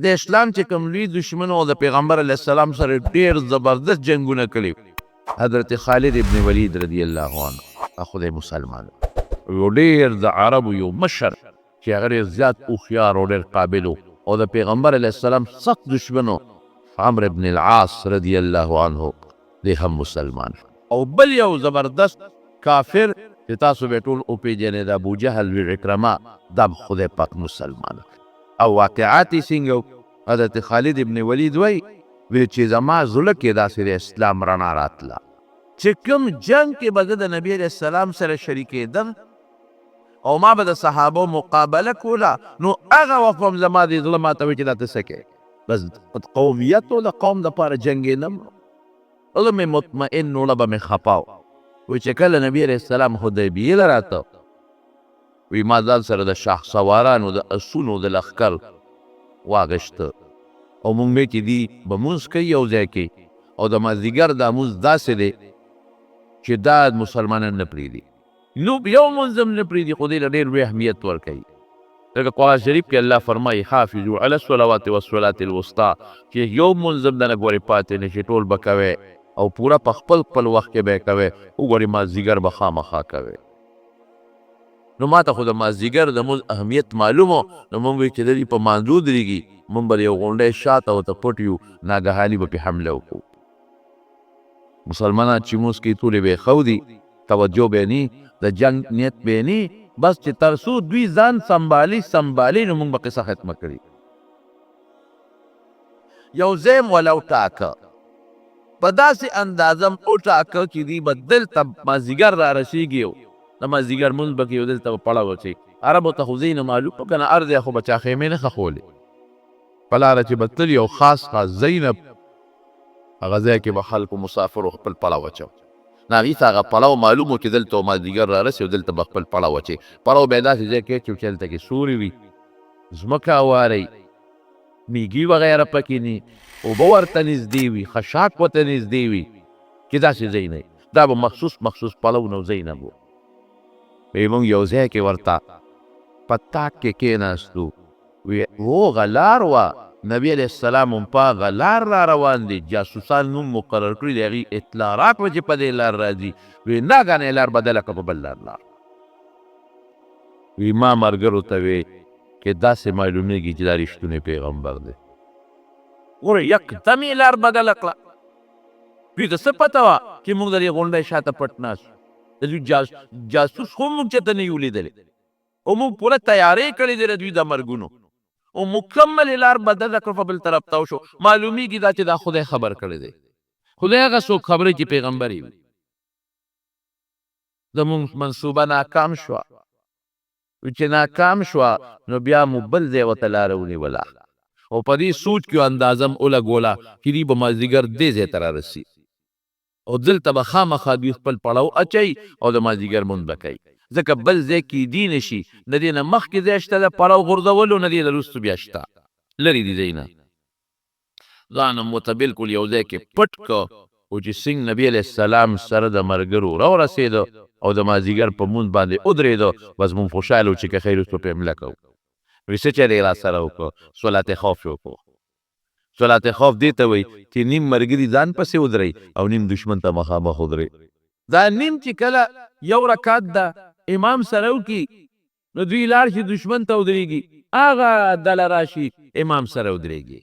د اسلام چې کوم لوی دشمن او د پیغمبر علیه السلام سره ډېر زبردست جنګونه کړي حضرت خالد ابن ولید رضی الله عنه خدای مسلمان یو ډېر د عربو یو مشر چې هغه ډېر زیات هوښیار او ډېر قابل او د پیغمبر علیه السلام سخت دشمن عمرو بن العاص رضی الله عنه دی هم مسلمان او بل یو زبردست کافر چې تاسو به ټول وپېژنئ د ابوجهل و عکرمه دا خدای پاک مسلمان او واقعات یې څنګه حضرت خالد ابن ولید وایي چې زما زړه کې داسې د اسلام رڼا راتله چې کوم جنګ کې به زه د نبي علیه السلام سره شریکېدم او ما به د صحابو مقابله کوله نو هغه وخت هم زما دې زړه ماته وایي چې دا ته څه کوې بس قومیت او د قوم دپاره جنګېدم زړه مې مطمئن وړه به مې خفا وایي چې کله نبي علیه السلام حدیبیې له راته وی ما ځان سره د شاه سوارانو د اسونو د لښکر واغشته او مونږ به چې دي به مونځ کوي یو ځای کې او د مازدیګر دا مونځ داسې دی چې دا مسلمانان نه پرېږدي نو یو مونځ هم نه پرېږدي خو دې له ډېر لوی اهمیت ورکوي لکه قرآن شریف کې الله فرمایي حافظو علی الصلوات والصلاة الوسطی چې یو مونځ هم دنه ګورې پاتې نه شي ټول به کوئ او پوره په خپل خپل وخت کې به یې کوئ وګورې مازدیګر به خامخا کوئ نو ما ته خو د مازدیګر د مونځ اهمیت معلوم و نو مونږ به چې د دې په مانځو درېږي مونږ به یو غونډی شاته ورته پټ یو ناګهاني به پې حمله وکړو مسلمانان چې مونځ کوي ټولې به یې ښه دي توجه به یې نه د جنګ نیت به یې نه بس چې تر څو دوی ځان سنبالي نو مونږ به قصه ختمه کړي یو ځای م ولو ټاکه په داسې اندازه م وټاکه چې دوی به دلته مازدیګر را رسېږي د مازدیګر مونځ به کوي او دلته به پړه وچوي عربو ته خو ځای نه معلوم و که نه هر ځای خو به چا خیمې نه ښخولې په لاره چې به تللي یو خاص ځای نه هغه ځای کې به خلکو مسافرو خپل پړه وچو نو هغې ته هغه پړه معلوم و چې دلته مازدیګر را رسي او دلته به خپل پړه وچوي پړه به یې داسې ځای کې چې هلته کې سوري وي ځمکه هواری میږي وغیره پکې نه اوبه ورته نږدې وي خشاک ورته نږدې وي چې داسې ځای نه دا به مخصوص پړونه ځای نه و مونږ یو ځای کې ورته په تاک کې کېناستو وی هغه لار وه نبي علیه السلام هم په هغه لار را روان دي جاسوسان نوم مقرر کړي د هغې اطلاع راکړه چې په دې لار راځي وی ناګهانه یې لار بدله کړه په بل لار لاړ وی ما ملګرو ته وی چې داسې معلومېږي چې دا رښتونی پیغمبر دی ګوره یکدم یې لار بدله کړه دوی ته څه پته وه چې موږ د دې غونډۍ شاته پټ ناست د دوی جاسوس خو موږ چېرته نه یو لیدلی او موږ پوره تیارې کړې دی د دوی د مرګونو او مکمل یې لار بدله کړه په بل طرف ته وشو معلومیږي دا چې دا خدای خبر کړی دی خدای هغه څوک خبرې چې پیغمبر یې وي زمونږ منصوبه ناکام شوه چې ناکام شوه نو بیا مو بل ځای ورته لاره ونیوله او په دې سوچ کې اندازه م ولګوله چې دوی به مازدیګر دې ځای ته رارسي او دلته به خامخا دوی خپل پړاو اچوي او د مازدیګر مونځ به کوي ځکه بل ځای کې دی نه شي د دې نه مخکې ځای شته د پړاو غورځولو نه دې نه وروستو بیا شته لرې دي ځای نه ځان هم ورته بلکل یو ځای کې پټ که او چې څنګه نبي علیه السلام سره د ملګرو راورسېده او د مازدیګر په مونځ باندې ودرېده بس مونږ خوشحاله و چې که خیر وروستو پې حمله کوو وایي څه چل یې را سره وکړو صلات خوف یې وکړو صلات خوف دې ته وایي چې نیم ملګري ځان پسې ودرئ او نیم دشمن ته مخامخ ودرئ دا نیم چې کله یو رکعت ده امام سره وکړي نو دوی لاړ شي دشمن ته ودرېږي هغه ډله راشي امام سره ودرېږي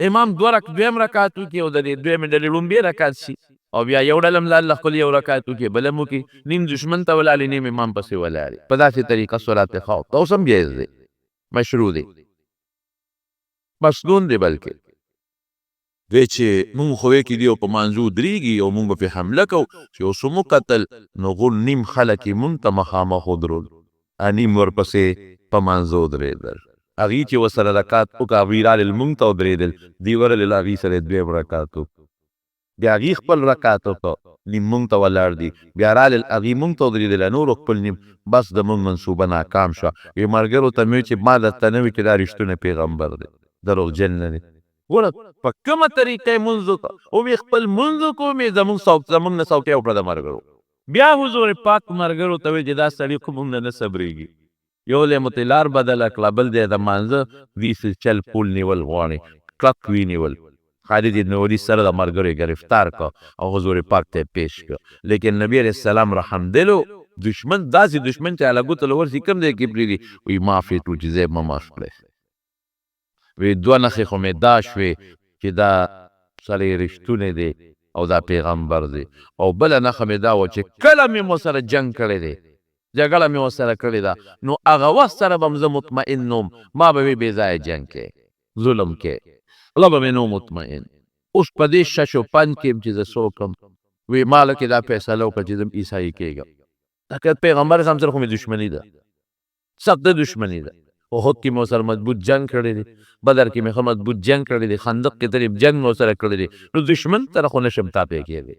امام دویم رکعت وکړي او د دې دویمې ډلې ړومبې رکعت شي او بیا یو ډله هم الله خپل یو رکعت وکړي بله هم وکړي نیم دشمن ته ولاړې نیم امام پسې ولاړې په داسې طریقه صلات خوف ته اوس هم جایز دی مشروع دی مسنون دی بلکې دوی چې مونږ خو کې دی او په مانځو درېږي او مونږ به پې حمله کوو چې اوس مو کتل نو غول نیم خلک یې مونږ ته مخامخ ودرول نیم ورپسې په مانځو درېدل هغې چې ورسره رکعت وکړه هغوی رالل مونږ ته ودرېدل دوی ورلل هغې سره یې دویم رکعت وکړو بیا هغې خپل رکعت وکړه نیم مونږ ته ولاړ دي بیا رالل هغې مونږ ته ودرېدله نورو خپل نیم بس د مونږ منصوبه ناکام شوه وی ملګرو ته مې چې ما درته نه وي چې دا رښتونی پیغمبر دی دروغجن نه دی ګوره په کومه طریقه یې مونځ وکړه او مې خپل مونځ وکړو مې زمونږ نه څوکۍ وکړه د ملګرو بیا حضور پاک ملګرو ته وایي چې دا سړي خو مونږ نه صبرېږي یو له متلار بدل کړه بل دی د مانزه وی چل پول نیول غواړي کلک وی نیول خالد ابن ولید سره د مرګري گرفتار کو او حضور پاک ته پیش کو لیکن نبی علیہ السلام رحم دلو دشمن داسې دشمن چې علاقو ته لور کم دی کې پری وی معافی تو جزې ما معاف کړي وی دوه نخې خو مې دا شوې چې دا سړی رښتونه دی او دا پیغمبر دی او بل نخه مې دا و چې کله مې مو سره جنگ کړی دی جګړه مې ورسره کړې ده نو هغه وخت سره به زه مطمئن نوم ما به وي بې ځایه جنګ کې ظلم کې الله به مې نو مطمئن اوس په دې شش و پنج کې چې زه څوک وی ماله کې دا فیصله وکړه چې زه عیسایي کېږم دا پیغمبر اسلام سره خو مې دشمني ده سخته دشمني ده احد کې مې ورسره مضبوط جنګ کړی دی بدر کې مې ښه مضبوط جنګ کړی دی خندق کې ترې جنګ مې ورسره کړی دی نو دشمن سره خو نشم تاپې کېدی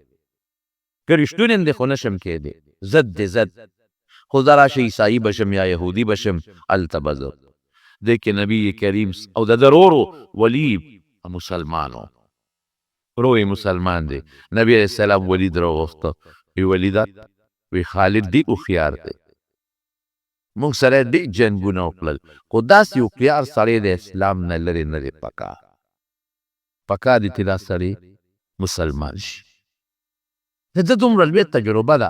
که رښتونی دی خو نشم کېدی ضد دی ضد خو زه راشه عیسائی بشم یا یهودی بشم هلته به زه دی کې نبی کریم او د ده ورور ولی مسلمان و ورور مسلمان دی نبی علیه السلام ولید راوغوښته وی ولیده وی خالد دی هوښیار دی موږ سره ډېر جنګونه وکړل خو داسې هوښیار سړی د اسلام نه لرې نه دی پکار دی چې دا سړی مسلمان شي د ده دومره لویه تجربه ده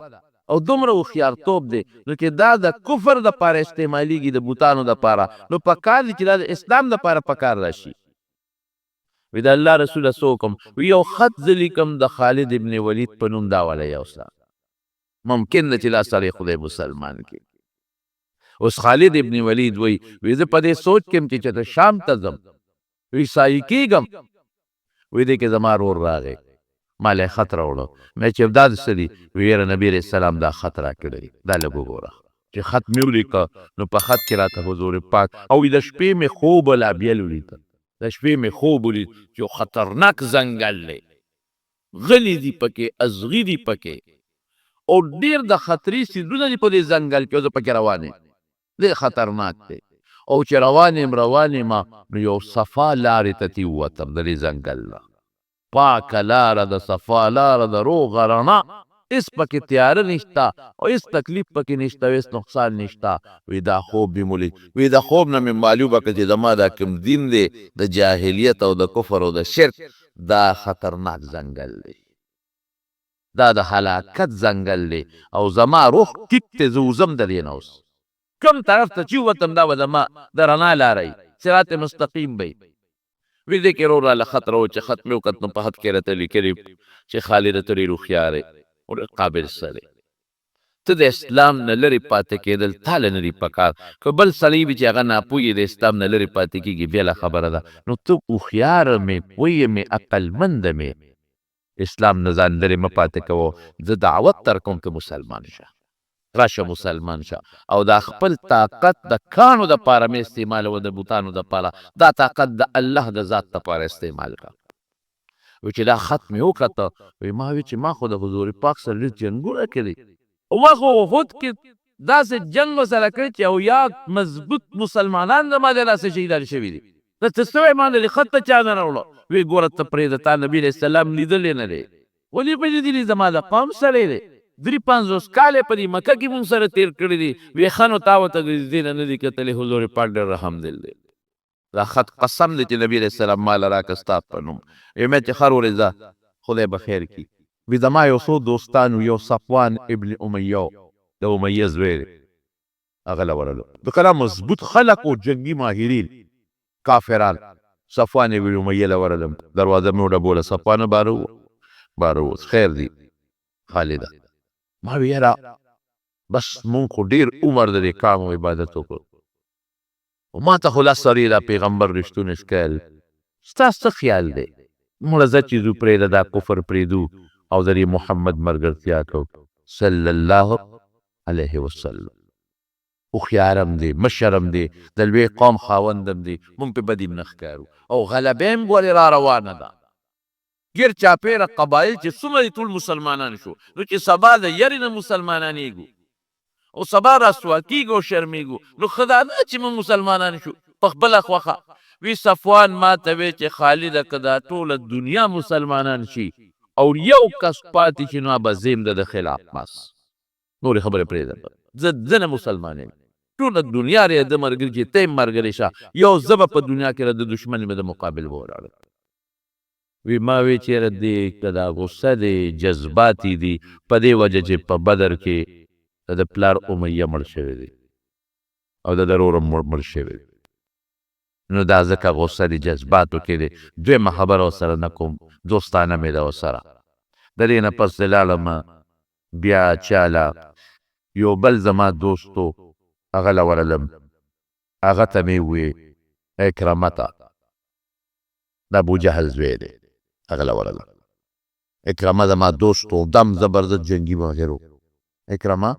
او دومره هوښیارتوب دی نو چې دا د کفر دپاره استعمالیږي د بوتانو دپاره نو پکار دی چې دا د اسلام دپاره پکار راشي وی د الله رسوله څه وکړم وی یو خط زه لیکم د خالد ابن ولید په نوم دا ولی یوسه ممکن ده چې دا سړی خدای مسلمان کړي اوس خالد ابن ولید وی زه په دې سوچ کې یم چې ته شام ته ځم وی عیسایي کېږم وی دی کې زما رور راغی ما له خط راوړو مې چې دا څه دي ویره نبی علیه السلام دا خط راکړی دا لږ وګوره چې خط مې ولیکه نو په خط کې راته حضور پاک او د شپې مې خوب لا بیل ولیده د شپې مې خوب ولید چې خطرناک ځنګل دی غلي دي پکې ازغي دي پکې او ډېر د خطرې سیندونه دي په دې ځنګل کې زه پکې روان یم ډېر خطرناک دی او چې روان یم نو یو صفا لارې ته تې ووتم د دې ځنګل نه پاکه لاره د صفا لاره د روغه رڼا هېڅ پکې تیاره نشته او هېڅ تکلیف پکې نشته او هېڅ نقصان نشته وی دا خوب مې ولید وی د خوب نه مې معلومه کړه چې زما دا کوم دین دی د جاهلیت او د کفر او د شرک دا خطرناک ځنګل دی دا د هلاکت ځنګل دی او زما روح ټیک دی زه وځم د دې نه اوس کوم طرف ته چې ووتم دا به زما د رڼا لاره وي صراط مستقیم به وی دی کې رو راله خط راو چې خط مې وکت نو په خط کې راته لیکلي چې خالد ته ډېر هوښیار دی او ډېر قابل سړی ته د اسلام نه لرې پاتې کېدل تا له نه دي پکار که بل سړی وي چې هغه ناپوهي د اسلام نه لرې پاتې کېږي بېله خبره ده نو ته هوښیاره مې پوهه مې عقلمنده مې اسلام نه ځان لرې مه پاتې کوو زه دعوت در کوم که مسلمان شه راشه مسلمان شه او دا خپل طاقت د کانو دپاره مې استعمالوه د بوتانو دپاره دا طاقت د الله د ذات دپاره استعمال کړه وی چې دا خط مې وکته وی ما وی چې ما خو د حضور پاک سره ډېر جنګونه کړي او ما خو احد کې داسې جنګ ورسره کړی چې او یا مضبوط مسلمانان زما د لاسه شهیدان شوي دي ته څه سوی ما د خط ته چا نه راوړه وی ګوره ته پرېږده تا نبي علیه السلام لیدلی نه دی ولې په لیدلي زما د قوم سړی دی 53 کاله په دې مکه کې مونږ سره تیر کړي دي وی خانو تا ورته د دې نه دي کتلې حضور پاک ډېر رحم دل دی دا خط قسم دی چې نبی علیه السلام مال راکړه ستا په نوم مې چې هر ورځ خدای به خیر کړي وی زما یو څو دوستان یو صفوان ابن امیه د امیه زوی دی هغه له ورلو د کله مضبوط خلق او جنګي ماهرین کافران صفوان ابن امیه له ورلم دروازه مې وډبوله صفوان بارو خیر دی خالده ما وی یاره بس مونږ خو ډېر عمر د دې کام او عبادت وکړو او ما ته خو لا سړی دا پیغمبر رښتونی ښکاري ستا څه خیال دی مړه ځه چې ځو پرېږده دا کفر پرېږدو او د دې محمد ملګرتیا کوو صلی الله علیه وسلم هوښیار هم دی مشر هم دی د لوی قوم خاوند هم دی مونږ پې بدي نه ښکارو او غلبه هم ولې را روانه ده ګیر چاپېره قبایل چې څومره ټول مسلمانان شو نو چې سبا د یرې نه مسلمانانېږو او سبا رسوا کېږو او شرمېږو نو ښه دا نه چې موږ مسلمانان شو په خپله خوښه وی صفوان ما ته وی چې خالده که دا ټوله دنیا مسلمانان شي او یو کس پاتې شي نو به زه یم د خلاف بس نورې خبرې پرېږده زه نه مسلمان یم ټوله دنیا ری د مرګري چې ته مرګري شه یو زبه په دنیا کې د دشمن مې د مقابل وراړه وی ما وی چیرې دی کدا غصه دی جذباتي دي په دې وجه چې په بدر کې د پلار امیه مړ شوی دی او د ضرور مړ شوی دی نو دا ځکه غصه دي جذباتو کې دی دویمه خبره ورسره نه کوم دوستانه مې ده ورسره د دې نه پس لاړم بیا چاله یو بل زما دوستو هغه له ورلم هغه ته مې وویې اکرامته د ابوجهل زوی دی هغه له ورلم اکرامه زما دوست و دم زبردست جنګي ماهر و اکرامه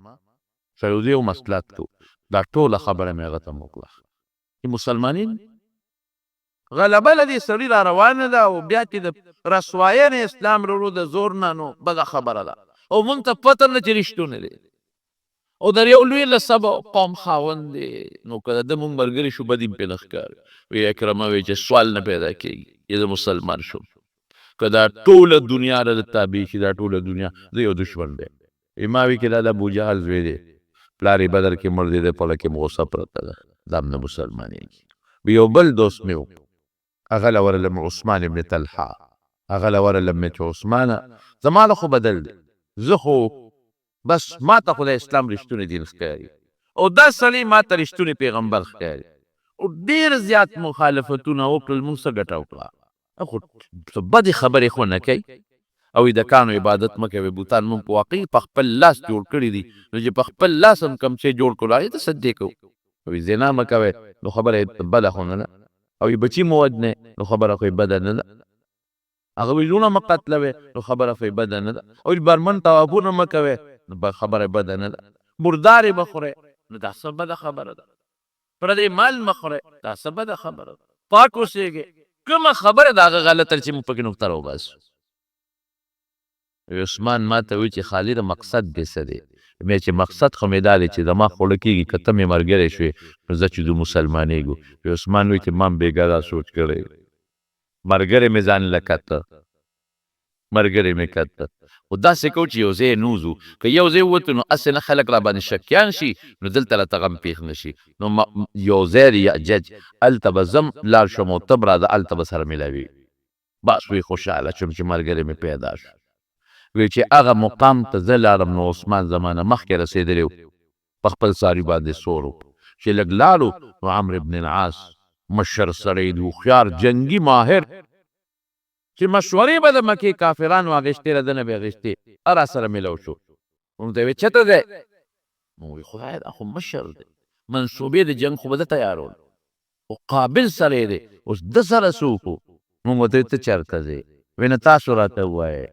فیروزي او مسلط کو دا ټوله خبره مې هغه ته وکړه چې مسلمانین غلبه له دې سړي را روانه ده او بیا چې د رسوایانې اسلام وروړو د زور نه نو بده خبره ده او مونږ ته پته نه چې رښتونه دی او در یو لوی لسبه قوم خاوند دی نو که د ده مونږ ملګري شو بد یې پې نه ښکاري وی اکرمه وی چې سوال نه پیدا کېږي چې زه مسلمان شم که دا ټوله دنیا را د تابع شي دا ټوله دنیا د یو دشمن دی ما وی چې دا د ابوجهل زوی دی پلار یې بدر کې مړ دی د پله کې غوسه پرته ده دا هم نه مسلمانېږي یو بل دوست مې و هغه له ورلم عثمان ابن طلحه هغه له ورلم چې عثمانه زما له خو بدل دی زه خو بس ما ته خو د اسلام رښتونی دین ښکاري او دا سړی ما ته رښتونی پیغمبر ښکاري او ډېر زیات مخالفتونه وکړل موږ څه ګټه وکړه خو بدې خبرې خو نه کوي او د کانو عبادت مه کوئ بوتان مونږ په واقعي په خپل لاس جوړ کړي دي نو چې په خپل لاس هم کوم شی جوړ کړو هغې ته سجدې کوو وایي زنا مه کوئ نو خبره یې بده خو نه ده او بچي مو وجنې نو خبره خو یې بده نه ده هغه وایي لوڼه مه قتلوئ نو خبره خو یې بده نه ده او برمن طوافونه مه کوئ نو خبره یې بده نه ده مردارې مه خورئ نو دا څه بده خبره ده پردی مال مه خورئ دا څه بده خبره ده پاک اوسېږئ کومه خبره د هغه غلطه چې موږ پکې نقطه راوباسو عثمان ما ته وایي چې خالده مقصد دې څه دی مې چې مقصد خو مې دا دی چې زما خوړه کېږي که ته مې ملګری شوې نو زه چې دو مسلمانېږو عثمان وایي چې ما هم بېګا دا سوچ کړی ملګری مې ځان له کته ملګری مې کته خو داسې کوو چې یو ځای نه وځو که یو ځای ووتو نو هسې نه خلک را باندې شکیان شي نو دلته راته غم پېښ نه شي نو یو ځای دی یأجج هلته به زم لاړ شم او ته به راځه هلته به سره میلاوي بس وی خوشحاله شوم چې ملګری مې پیدا شو وی چې هغه مقام ته زه لاړم نو عثمان زمانه مخکې رسېدلی و په خپل ساري باندې سور و چې لږ لاړو نو عمرو بن العاص مشر سړی د هوښیار جنګي ماهر چې مشورې به د مکې کافرانو اخېستې را ده نه به اخېستې را سره میلاو شو موږ ته یې ویل چېرته دی موږ وی خدایه دا خو مشر دی منصوبې د جنګ خو به ده تیارول خو قابل سړی دی اوس ده سره څه وکړو موږ ورته ته چېرته ځې وی نه تاسو راته ووایئ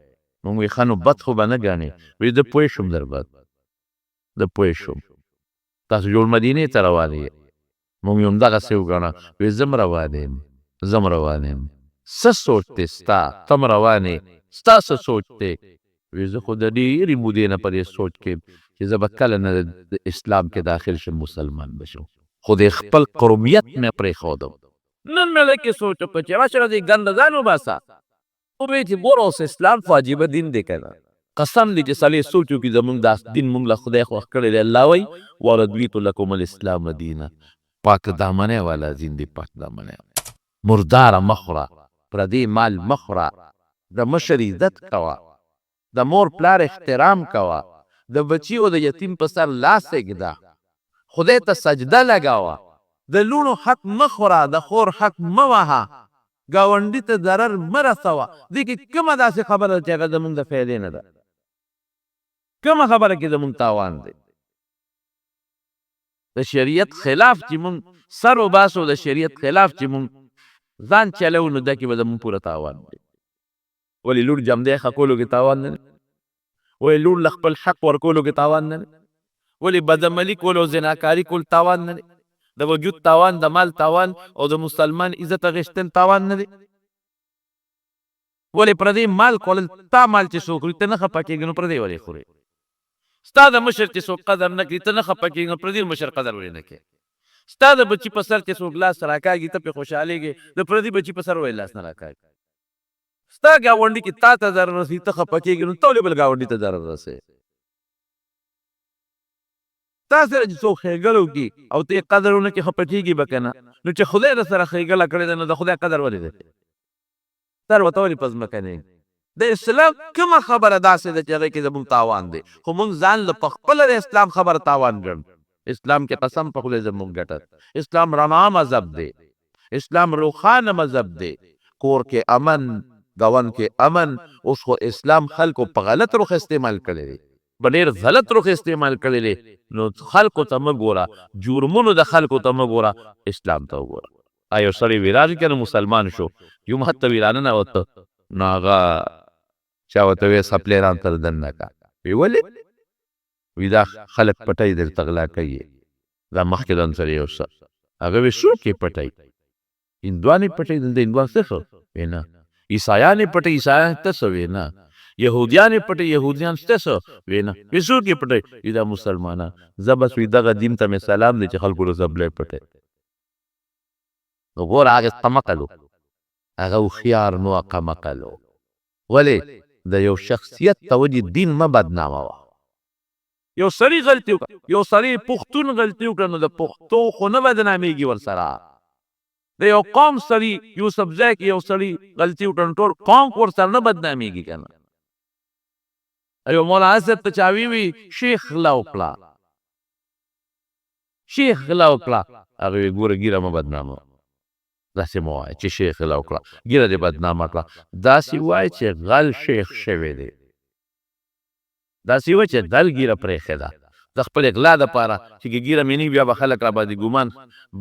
موږ وی ښه نو بد خو به نه ګڼې وی زه پوه شوم در بد زه پوه شوم تاسو جوړ مدینې ته روان یې موږ یې همدغسې وګڼه وی زه هم روان یم زه هم روان یم څه سوچ دی ستا ته هم روان یې ستا څه سوچ دی وی زه خو د ډېرې مودې نه په دې سوچ کې چې زه به کله نه د اسلام کې داخل شم مسلمان به شم خو د خپل قومیت مې پرېښودم نن مې لکې سوچ وکړه چې راشه راځئ ګنده ځان وباسه وی چې ګوره اوس اسلام خو عجیبه دین دی که نه قسم دی چې سړی سوچ وکړي زمونږ دا دین مونږ له خدای خوښ کړی دی الله وایي ورضیت لکم الاسلام دینا پاک دامنی والا دین دی پاک دامنی مرداره مه خوره پردی مال مه خوره د مشر عزت کوه د مور پلار احترام کوه د بچي او د یتیم په سر لاس ایږده خدای ته سجده لګوه د لوڼو حق مه خوره د خور حق مه وهه ګاونډي ته ضرر مه رسوه دې کې کومه داسې خبره ده چې هغه زمونږ د فایدې نه ده کومه خبره کې زمونږ تاوان دی د شریعت خلاف چې مونږ سر وباسو د شریعت خلاف چې مونږ ځان چلو نو ده کې به زمونږ پوره تاوان دی ولې لور جمدی ښکولو کې تاوان نه دی ولې لور له خپل حق ورکولو کې تاوان نه دی ولې بدعملي کول او زناکاري کول تاوان نه دی د وجود تاوان د مال تاوان او د مسلمان عزت اخیستن تاوان نه دی ولې پردی مال خوړل تا مال چې څوک خوري ته نه خفه کېږي نو پردی ولې خوري ستا د مشر چې څوک قدر نه کړي ته نه خفه کېږي نو پردي مشر قدر ولې نه کوي ستا د بچي په سر چې څوک لاس راکاږي ته پرې خوشحالېږي د پردي بچي په سر ولې لاس نه راکاږي ستا ګاونډي کې تا ته ضرر رسي ته خفه کېږي نو ته ولې بل ګاونډي ته ضرر رسوې تا سره چې څوک ښېګړه وکړي او ته یې قدر ونه کړې ښه پټېږي به که نه نو چې خدای در سره ښېګړه کړې ده نو د خدای قدر ولې دی سر ورته ولې په ځمکه نه د اسلام کومه خبره داسې ده چې هغې کې زموږ تاوان دی خو موږ ځان له پخپله د اسلام خبره تاوان ګڼو اسلام کې قسم په خدای زموږ ګټه اسلام رڼا مذهب دی اسلام روښانه مذهب دی کور کې امن ګاونډ کې امن اوس خو اسلام خلکو په غلط رخ استعمال کړی دی په ډېر غلط رخ استعمال کړی دی نو خلکو ته مه ګوره جرمونو د خلکو ته مه ګوره اسلام ته وګوره یو سړی وي راځي که نه مسلمان شو جومات ته وي راننوته نو هغه چا ورته وی سپلیران تر دننه کا وی ولې وی دا خلک پټی درته غلا کوي دا مخکې ځان سره یو څه هغه وی څوک یې پټی هندوانې پټی دلته هندوان څه ښه وی نه عیسایانې پټی عیسایان ته څه وی نه یهودیانې پټی یهودیان څه څه وی نه وی څوک یې پټی وی دا مسلمانان زه بس وی دغه دین ته مې سلام دی چې خلکو له سپلی پټی نو ګوره هغه قمقل و هغه هوښیار نو قمقل و ولې د یو شخصیت ته ولې دین مه بدناموه یو سړي غلطي وکړه یو سړي پښتون غلطي وکړه نو د پښتو خو نه بدنامېږي ورسره د یو قوم سړي یوسفزی کې یو سړي غلطي وکړه نو ټول قوم ورسره نه بدنامېږي که نه یو مولانا صاحب ته چا وی شیخ غلا وکړه شیخ غلا وکړه هغه وی ګوره ګیره مه بدنامه داسې مه وایه چې شیخ غلا وکړه ګیره دې بدنامه کړه داسې وایه چې غل شیخ شوی دی داسې وایه چې غل ګیره پرېښې ده د خپل غلا دپاره چې ګیره مې نه بیا به خلک راباندې ګمان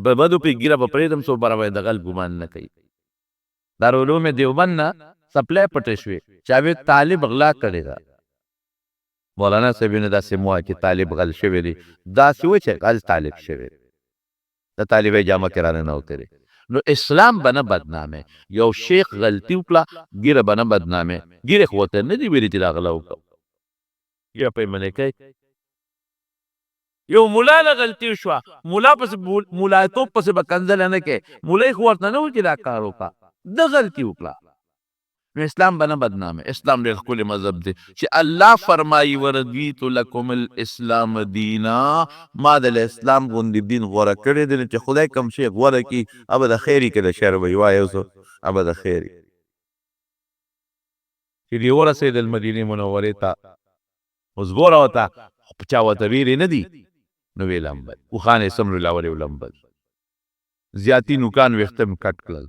به بدو پرې ګیره به پرېږدم څو بره به د غل ګمان نه کوي دارالعلوم دیوبند نه سپلی پټې شوې چا وی طالب غلا کړې ده مولانا صاحب نه داسې مه وایه چې طالب غل شوی دی داسې وایه چې غل طالب شوی دی د طالبۍ جامه کې راننوتی دی نو اسلام به نه بدنامه یو شیخ غلطي وکړه ګیره به نه بدنامه ګیرې خو ورته نه دي ویلي چې دا غلا وکړه ګیره په یې منې کوي یو ملا نه غلطي وشوه ملا پسې ملایتوب پسې به کنځله نه کوې ملای خو ورته نه و چې دا کار وکړه ده غلطي وکړه نو اسلام به نه بدنامه اسلام ډېر ښکلی مذهب دی چې الله فرمایي ورضیت لکم الاسلام دینا ما د اسلام غوندې دین غوره کړی دی چې خدای کوم شی غوره کړي ابه د خیر کې د شر به یې وایه اوس ابه د خیر چې دې ورسېدل مدینې منورې ته اوس ګوره ورته چا ورته ویرې نه دي نو ویې لمبل اوښان یې څومره لاورې ولمبل زیاتي نوکان ویښته مې کټ کړل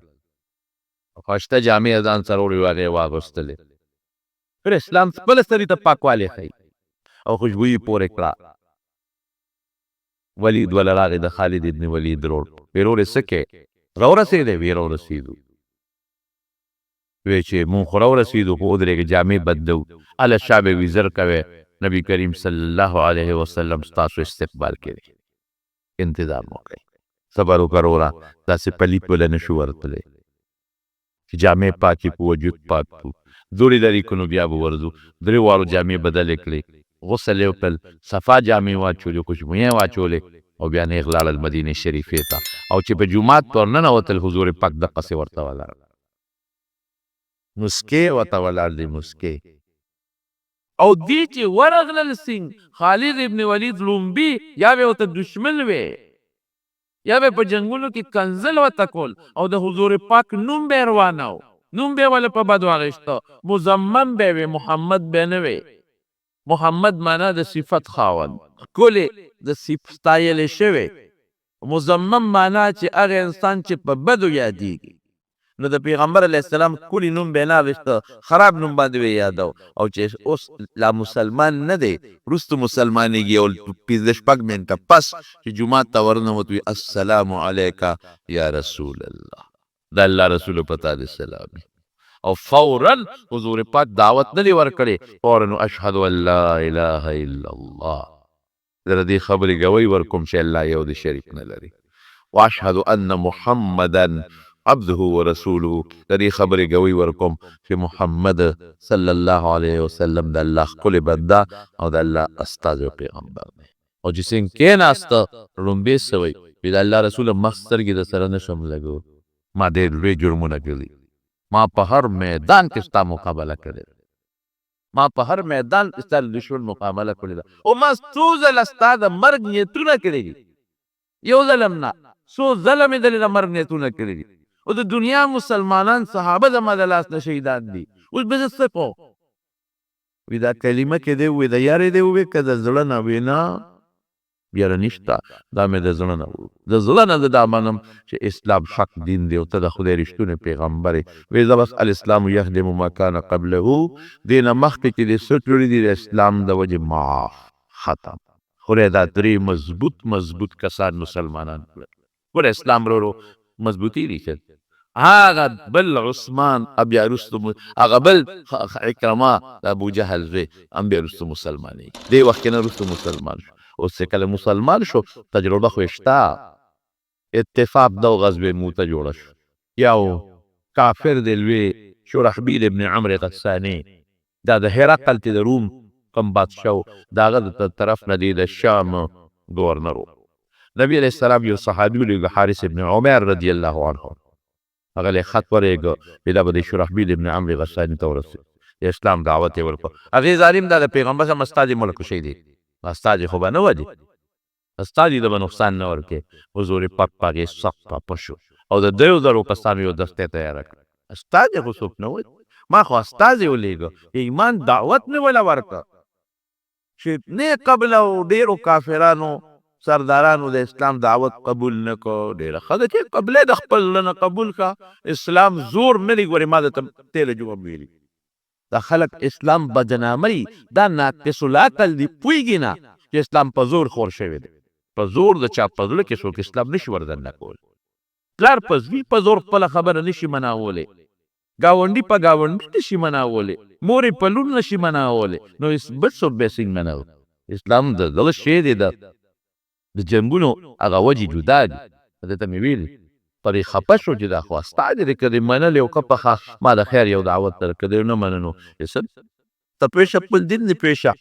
ښایسته جامې یې ځان سره وړې هغې یې واغوستلې پھر اسلام خپله سړي ته پاکوالی ښیي او خوشبویي پورې کړه ولید وله راغی د خالد ابن ولید روړ وی وروړې څه کې راورسېدی وی راورسېدو وی چې مونږ خو راورسېدو خو ودرېږه جامې بدلو هله شا به وي زر کوی نبی کریم صلی الله علیه وسلم ستاسو استقبال کوي انتظام وکړئ صبر وکړه وروره داسې پلیت بله نه شو ورتلی چې جامې پاکې په وجود پاک کو دوړې لرې که نو بیا به ورځو درې واړو جامې بدلې کړې غسل یې وکړل صفا جامې واچولې خوشبویې واچولې او بیا نه یې غلاړل مدینې شریفې ته او چې په جومات ته ورننوتل حضور پاک دقسې ورته ولاړ مسکې ورته ولاړ دی مسکې او دې چې ورغلل سینګ خالد ابن ولید لومبي یا به ورته دشمن وې یا به په جنګونو کې کنزل ورته کول او د حضور پاک نوم به یې روانه و نوم به یې ولې په بدو اخیسته مزمم به یې وې محمد به یې نه وې محمد معنا د صفت خاوند ښکلې د ستایلې شوې مزمم معنا چې هغه انسان چې په بدو یادېږي نو د پیغمبر علیه السلام کلی نوم به یې نه اخیسته خراب نوم باندې به یې یادو او چې اوس لا مسلمان نه دی وروستو مسلمانېږي او پنځه شپږ منټه پس چې جومات ته ورنوت وي السلام علیکه یا رسول الله د الله رسول په تا دې سلام او فورا حضور پاک دعوت نه دی ورکړې فورا اشهد ان لا اله الا الله زه د دې خبرې ګوی ورکوم چې الله یو د شریک نه لري واشهد ان محمدا عبده ورسوله د دې خبرې ګوی ورکوم چې محمد صلی الله علیه وسلم د الله ښکلی بنده او د الله استازی پیغمبر دی او چې څنګه کېناسته لومبې څه وایي وایي د الله رسوله مخ سترګې د سره نشم لګو ما ډېر لوی جرمونه کړي ما په هر میدان کې ستا مقابله کړې ما په هر میدان کې ستا د دشمن مقابله کړې ده او ما څو ځله ستا د مرګ نیتونه کړي دي یو ځل هم نه څو ځله مې د مرګ نیتونه کړي دي او د دنیا مسلمانان صحابه زما د لاس نه شهیدان دي اوس به زه څه کوم وی دا کلمه کې دی وی د یارې دی وی که د زړه نه وي نه بیره نشته دا مې د زړه نه د زړه نه زه دا منم چې اسلام حق دین دی او ته د خدای رښتونی پیغمبر یې وی زه بس الاسلام یهدم ما کان قبله دې نه مخکې چې دې څه کړي دي د اسلام د وجې معاف ختم خدای دا درې مضبوط کسان مسلمانان کړل ګوره اسلام ورو مضبوطي دي هغه بل عثمان بیا وروسته هغه بل عکرمه د ابو جهل زوی هم بیا وروسته مسلمان دی وخت نه وروسته مسلمان شو اوس چې کله مسلمان شو تجربه خو یې شته اتفاق د غزوې موته جوړه شو یو کافر دی لوی شرحبیل ابن عمرو غساني دا د هرقل چې د روم کوم بادشاه و د هغه د طرف نه دی د شام ګورنر و نبي علیه السلام یو صحابي ولیږه حارث ابن عمر رضی الله عنه هغه له خط ورېږه دا به د شرحبیل ابن عمرو غساني ته ورسېد د اسلام دعوت یې ورکړ هغې ظالم دا د پیغمبر سم استاد یې ملک شی دی استاد یې خو به نه ودي استاد یې د به نقصان نه ورکړي حضور پاک په هغې سخت پاپه شو او د 1000 کسانو یو دستې تیاره کړه استاد یې خو څوک نه ودي ما خو استاد یې ولیږه ایمان دعوت مې وله ورکړه چې نه قبل او ډېرو کافرانو سردارانو د اسلام دعوت قبول نه کو ډېره ښه ده چې قبلې د خپل زړه نه قبول کا اسلام زور نه دی ګورې ما درته تېره جمعه ویلي دا خلک اسلام بدناموي دا ناقص العقل دي پوهېږي نه چې اسلام په زور خور شوی دی په زور د چا په زړه کې څوک اسلام نشي وردننه کولی پلار په زوی په زور خپله خبره نشي مناولی ګاونډي په ګاونډي نشي مناولی مورې په لور نشي مناولی نو بل څوک به څنګه مناو اسلام د دغه شی دی د جنګونو هغه وجې جدا دي درته مې ویلي پرې خفه شو چې دا خو استاد دی که دې منلی او که پخه ما د خیر یو دعوت در که دې نه مننو ته پېشه خپل دین دې پېشه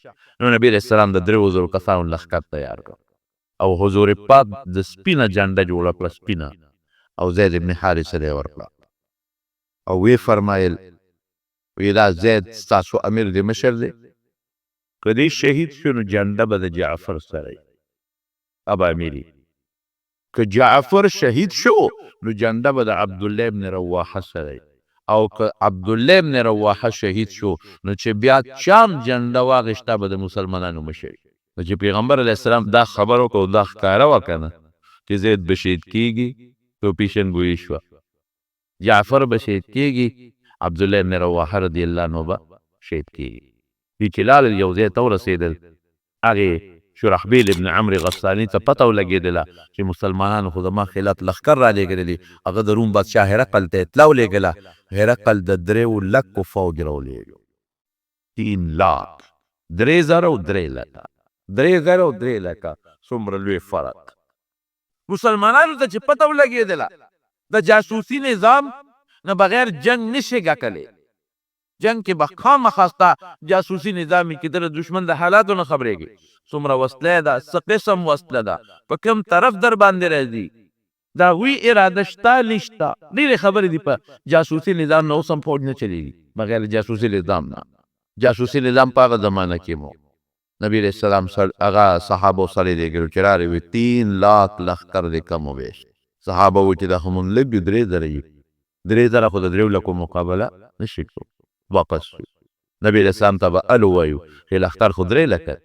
نو نبي علیه السلام د 3000 کسانو لښکر تیار کړ او حضور پاک د سپینه جنډه جوړه کړه سپینه او زید ابن حارثه ته یې ورکړه او ویې فرمایل وی دا زید ستاسو امیر دی مشر دی که دې شهید شو نو جنډه به د جعفر سره ابا امیری که جعفر شهید شو نو جنډه به د عبدالله ابن رواحه سره او که عبدالله ابن رواحه شهید شو نو چې بیا چام جنډه واغشته به د مسلمانانو مشر نو چې پیغمبر علیه السلام دا خبر وکړو دا ښکاره وه که نه چې زید به شهید کېږي تو پیشنګویي شوه جعفر به شهید کېږي عبدالله ابن رواحه رضی الله عنه به شهید کېږي دې چې لاړل یو ځای ته ورسېدل هغې شرحبیل ابن عمرو غساني ته پته ولګېدله چې مسلمانانو خو زما خلاف لښکر را لېږلی دي هغه د روم بادشاه هرقل ته اطلاع ولېږله هرقل د 3 لکو فوج راولېږو 3 لاک 3000 او 3 لکه 3000 او 3 لکه څومره لوی فرق مسلمانانو ته چې پته ولګېدله د جاسوسي نظام نه بغیر جنگ نشي ګټلی جنگ کې به خامخا ستا جاسوسي نظام کې د دشمن د حالاتو نه خبرېږي څومره وسله ده څه قسم وسله ده په کوم طرف در باندې راځي د هغوی اراده شته نشته ډېرې خبرې دي په جاسوسي نظام نه اوس هم فوج نه چلېږي بغیر جاسوسي نظام نه جاسوسي نظام په هغه زمانه کې مو نبي علیه السلام هغه صحابو سره یې لېږلو چې راغلې وي 3 لاک لښکر دی کم و بیش صحابه وایي چې دا خو مونږ لږ دي 3000 یي 3000 خو د 3 لکو مقابله نشي کوو واپس شو نبي علیه السلام ته به الو وایو چې لښکر خو 3 لکه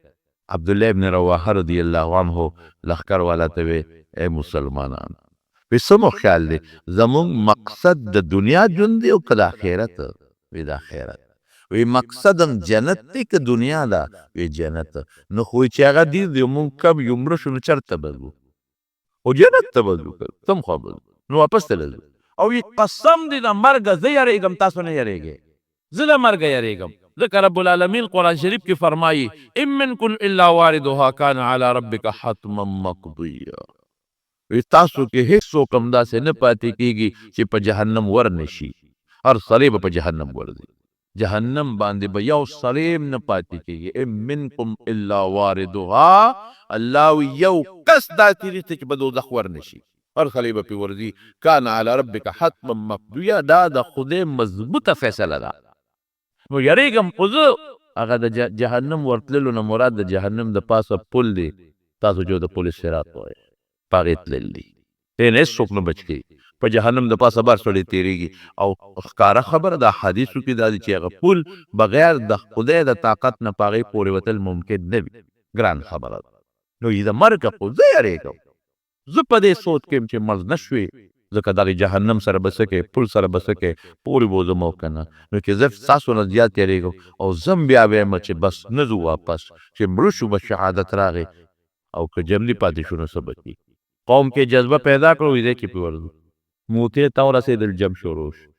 عبدالله ابن رواحه رضی الله عنه لښکر والا ته وی ای مسلمانان وی څه مو خیال دی زمونږ مقصد د دنیا ژوند دی او که د آخرت وی د آخرت وی مقصد هم جنت دی که دنیا ده وی جنت نو خو چې هغه دیر دی مونږ کم یو مړه شو نو چېرته به ځو خو جنت ته به ځو کوم خوا به ځو نو واپس ته ځو او وی قسم دی د مرګه زه یېرېږم تاسو نه یېرېږئ زه د مرګه یېرېږم ځکه رب العالمین قرآن شریف کې فرمایي ان منکم الا واردها کان علی ربک حتما مقضیا تاسو کې هیڅ څوک هم داسې نه پاتې کېږي چې په جهنم ورنشي هر سړی به په جهنم ورځي جهنم باندې به یو سړی هم نه پاتې کېږي ان منکم الا واردها الله یو کس داسې نشته چې په دوزخ ورنشي هر سړی به پرې ورځي کان علی ربک حتما مقضیا دا د خدای مضبوطه فیصله ده نو یریږم خو زه هغه د جهنم ورتللو نه مراد د جهنم د پاسه پل دی، تاسو جو د پل صراط وایي، په هغې تلل دي. دې نه هېڅوک نه بچ کېږي. په جهنم د پاسه بار سړی تېرېږي او ښکاره خبره د احادیثو کې دا دي چې هغه پل بغیر د خدای د طاقت نه په هغې پورې وتل ممکن نه وي. ګران خبره ده. نو د مرګه خو زه یېرېږم. زه په دې سوچ کې یم چې مړ نه شوې، ځکه دغې جهنم سره به څه کوې، پل سره به څه کوې، پورې به وځم او که نه. نو چې زه ستاسو نه زیات یېرېږم او زه بیا وایم چې بس نه ځو واپس، چې مړه شو به شهادت راغی او که جمدي پاتې شو نو څه به کړي. قوم کې جذبه پیدا کړو ویدې کې پې ورځو. موتې ته ورسېدل، جم شروع شو.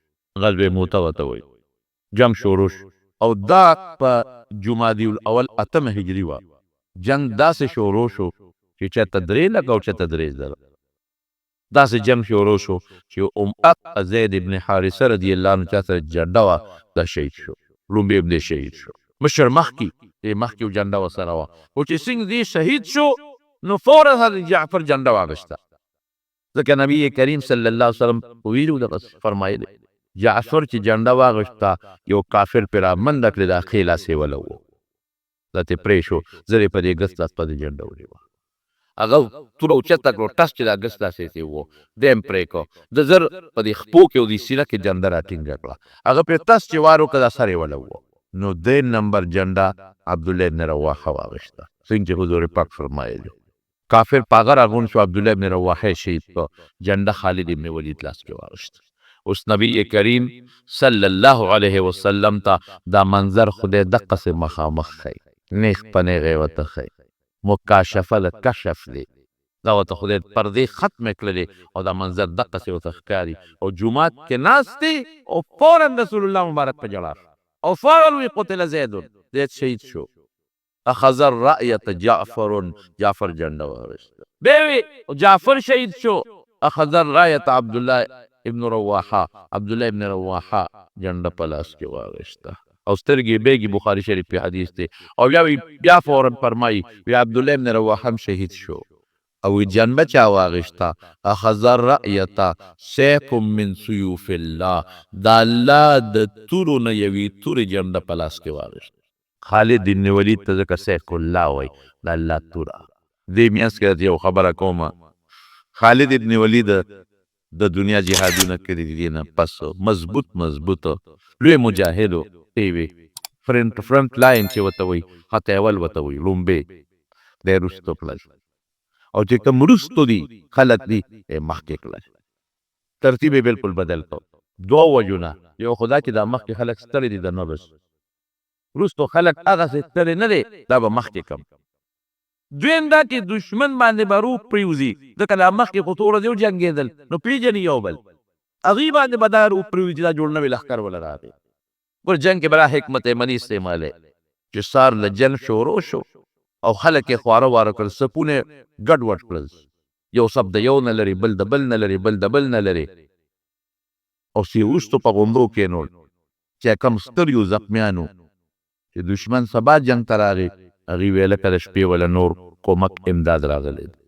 غزوې موته ورته وایي. جم شروع شو او دا په جمادي الاول 8 هجري وه. جنګ داسې شروع شو چې چاته 3 لکه او چاته 3 زره. داسې جنګ شروع شو چې زید ابن حارثه رضی الله عنه چا سره جنډه وه، دا شهید شو. لومبی هم دې شهید شو. مشر مخکې یو جنډه ورسره وه، خو چې څنګه دې شهید شو نو فورا حضرت جعفر جنډه واغېسته. ځکه نبی کریم صلی الله علیه وسلم ویلي دغه فرمایلی جعفر چې جنډه واغېسته یو کافر پرې رامنډه کړې، دا ښې لاسې وله و، دا ترې پرې شو. زه یې په دې ګس لاس په دې جنډه ونیوه. هغه توره اوچته کړو، ټس چې دا ګس لاسې ته و، دی هم پرې کړو. د زر په دې خپو کې او دې سینه کې جنډه راټینګه کړه. هغه پرې ټس چې وار وکړه دا سر یې وله و. نو 3 نمبر جنډه عبدالله ابن رواحه واغېسته، څنګه چې حضور پاک فرمایلي. کافر په هغه راغون شو، عبدالله ابن رواحه شهید کړه، جنډه خالد ابن ولید لاس کې واغېسته. اوس نبی کریم صلی الله علیه وسلم ته دا منظر خدای دقسې مخامخ ښیي، نیغ په نیغې ورته ښیي. مکاشفه د کشف دی، دا ورته خدای پردې ختمې کړلې او دا منظر دقسې ورته ښکاري. او جومات کې ناست دی او فورا رسول الله مبارک په ژړا شو او فورا وی قتل زیدون، زید شهید شو. اخذ الرأیة جعفر جنډه واغېسته. بیا وی جعفر شهید شو. اخذ الرأیة عبدالله ابن رواحه، عبدالله ابن رواحه جنډه په لاس کې واغېسته او سترګې بیګي. بخاري شریف په حدیث دی. او بیا فورا فرمایي وی عبدالله ابن رواحه هم شهید شو او جنبه چا واغېسته. اخذ الرأیة سیف من سیوف الله، دا الله د تورو نه یوې تورې جنډه په لاس کې واغېسته. خالد ابن ولید ته ځکه سیف الله وایي، د الله توره. دې میانځ کې یو خبره کومه، خالد ابن ولید د دنیا جهادونه کړي دي نه پس مضبوط لوی مجاهد و. فرنٹ لاین چې ورته وایي، خط اول ورته وایي، لومبې دی وروستو کړل. او چې کوم وروستو دي خلک دي مخکې کړل. ترتیب یې بلکل بدل کړ. 2 وجونه، یو خدا چې دا مخکې خلک ستړي دي د نبض، وروستو خلک هغسې ستړي نه دی، دا به مخکې کم. دویم دا چې دشمن باندې به روح پرېوځي، ځکه دا مخکې خو څو ورځې وجنګېدل نو پېژني یو بل، هغوی باندې به دا روح پرېوځي، دا جوړ نوی لښکر وله راغی. ګور جنګ کې به دا حکمت عملي استعمالی چې سار له جنګ شروع شو او خلک یې خواره واره کړل، سپونه ګډ وډ کړل، یو سپ د یو نه لري، بل د بل نه لري، بل د بل نه لري. او سی وروستو په غونډو کېنول چې کم ستر یو زخمیانو چې دشمن سبا جنګ ته راغی، هغوی ویله که د شپې وله نور کومک امداد راغلی دی.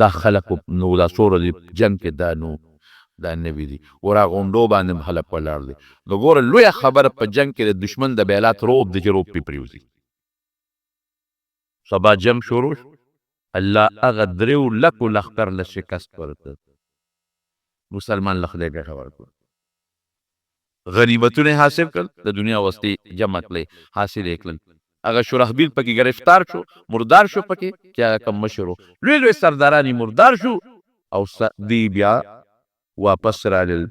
دا خلکو نو دا څو ورځې جنګ کې دا نو دا نوي دي، ورا غونډو باندې خلک ولاړ دي. نو ګوره لویه خبره په جنګ کې د دشمن د بیلات روب دی چې روب پې پرېوځي. سبا جنګ شروع شو، الله هغه 3 لکو لښکر له شکست ورکړ. مسلمان له خدای ګټه ورکړه، غنیمتونه حاصل کړل، د دنیا وسطې جمع کړلې، حاصل یې کړل. هغه شورحبیل پکې گرفتار شو، مردار شو پکې، چې هغه کم مشر و. لوی لوی سرداران یې مردار شو او دی بیا واپس رالل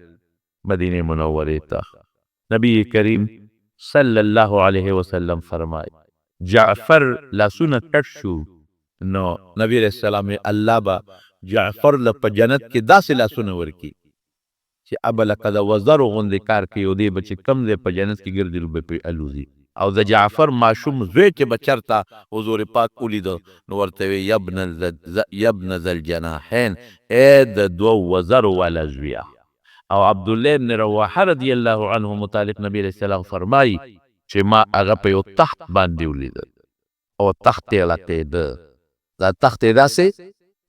مدینه منورې ته. نبی کریم صلی الله علیه وسلم فرمای جعفر لاسونه کټ شو، نو نبی علیہ السلام الله با جعفر له په جنت کې داسې لاسونه ورکي چې ابا لکه د وزرو غوندې کار کوي، او دی به چې کم دی په جنت کې ګرځي نو به پرې الوزي. او د جعفر ماشوم زوی چې به چرته حضور پاک ولیده نو ورته وی یبن ذل جناحین، ای د 2 وزرو والا زویه. او عبدالله بن رواحه رضی الله عنه متعلق نبی علیہ السلام فرمایي چې ما هغه په یو تخت باندې ولیده او تخت یې لړقېده، دا تخت یې داسې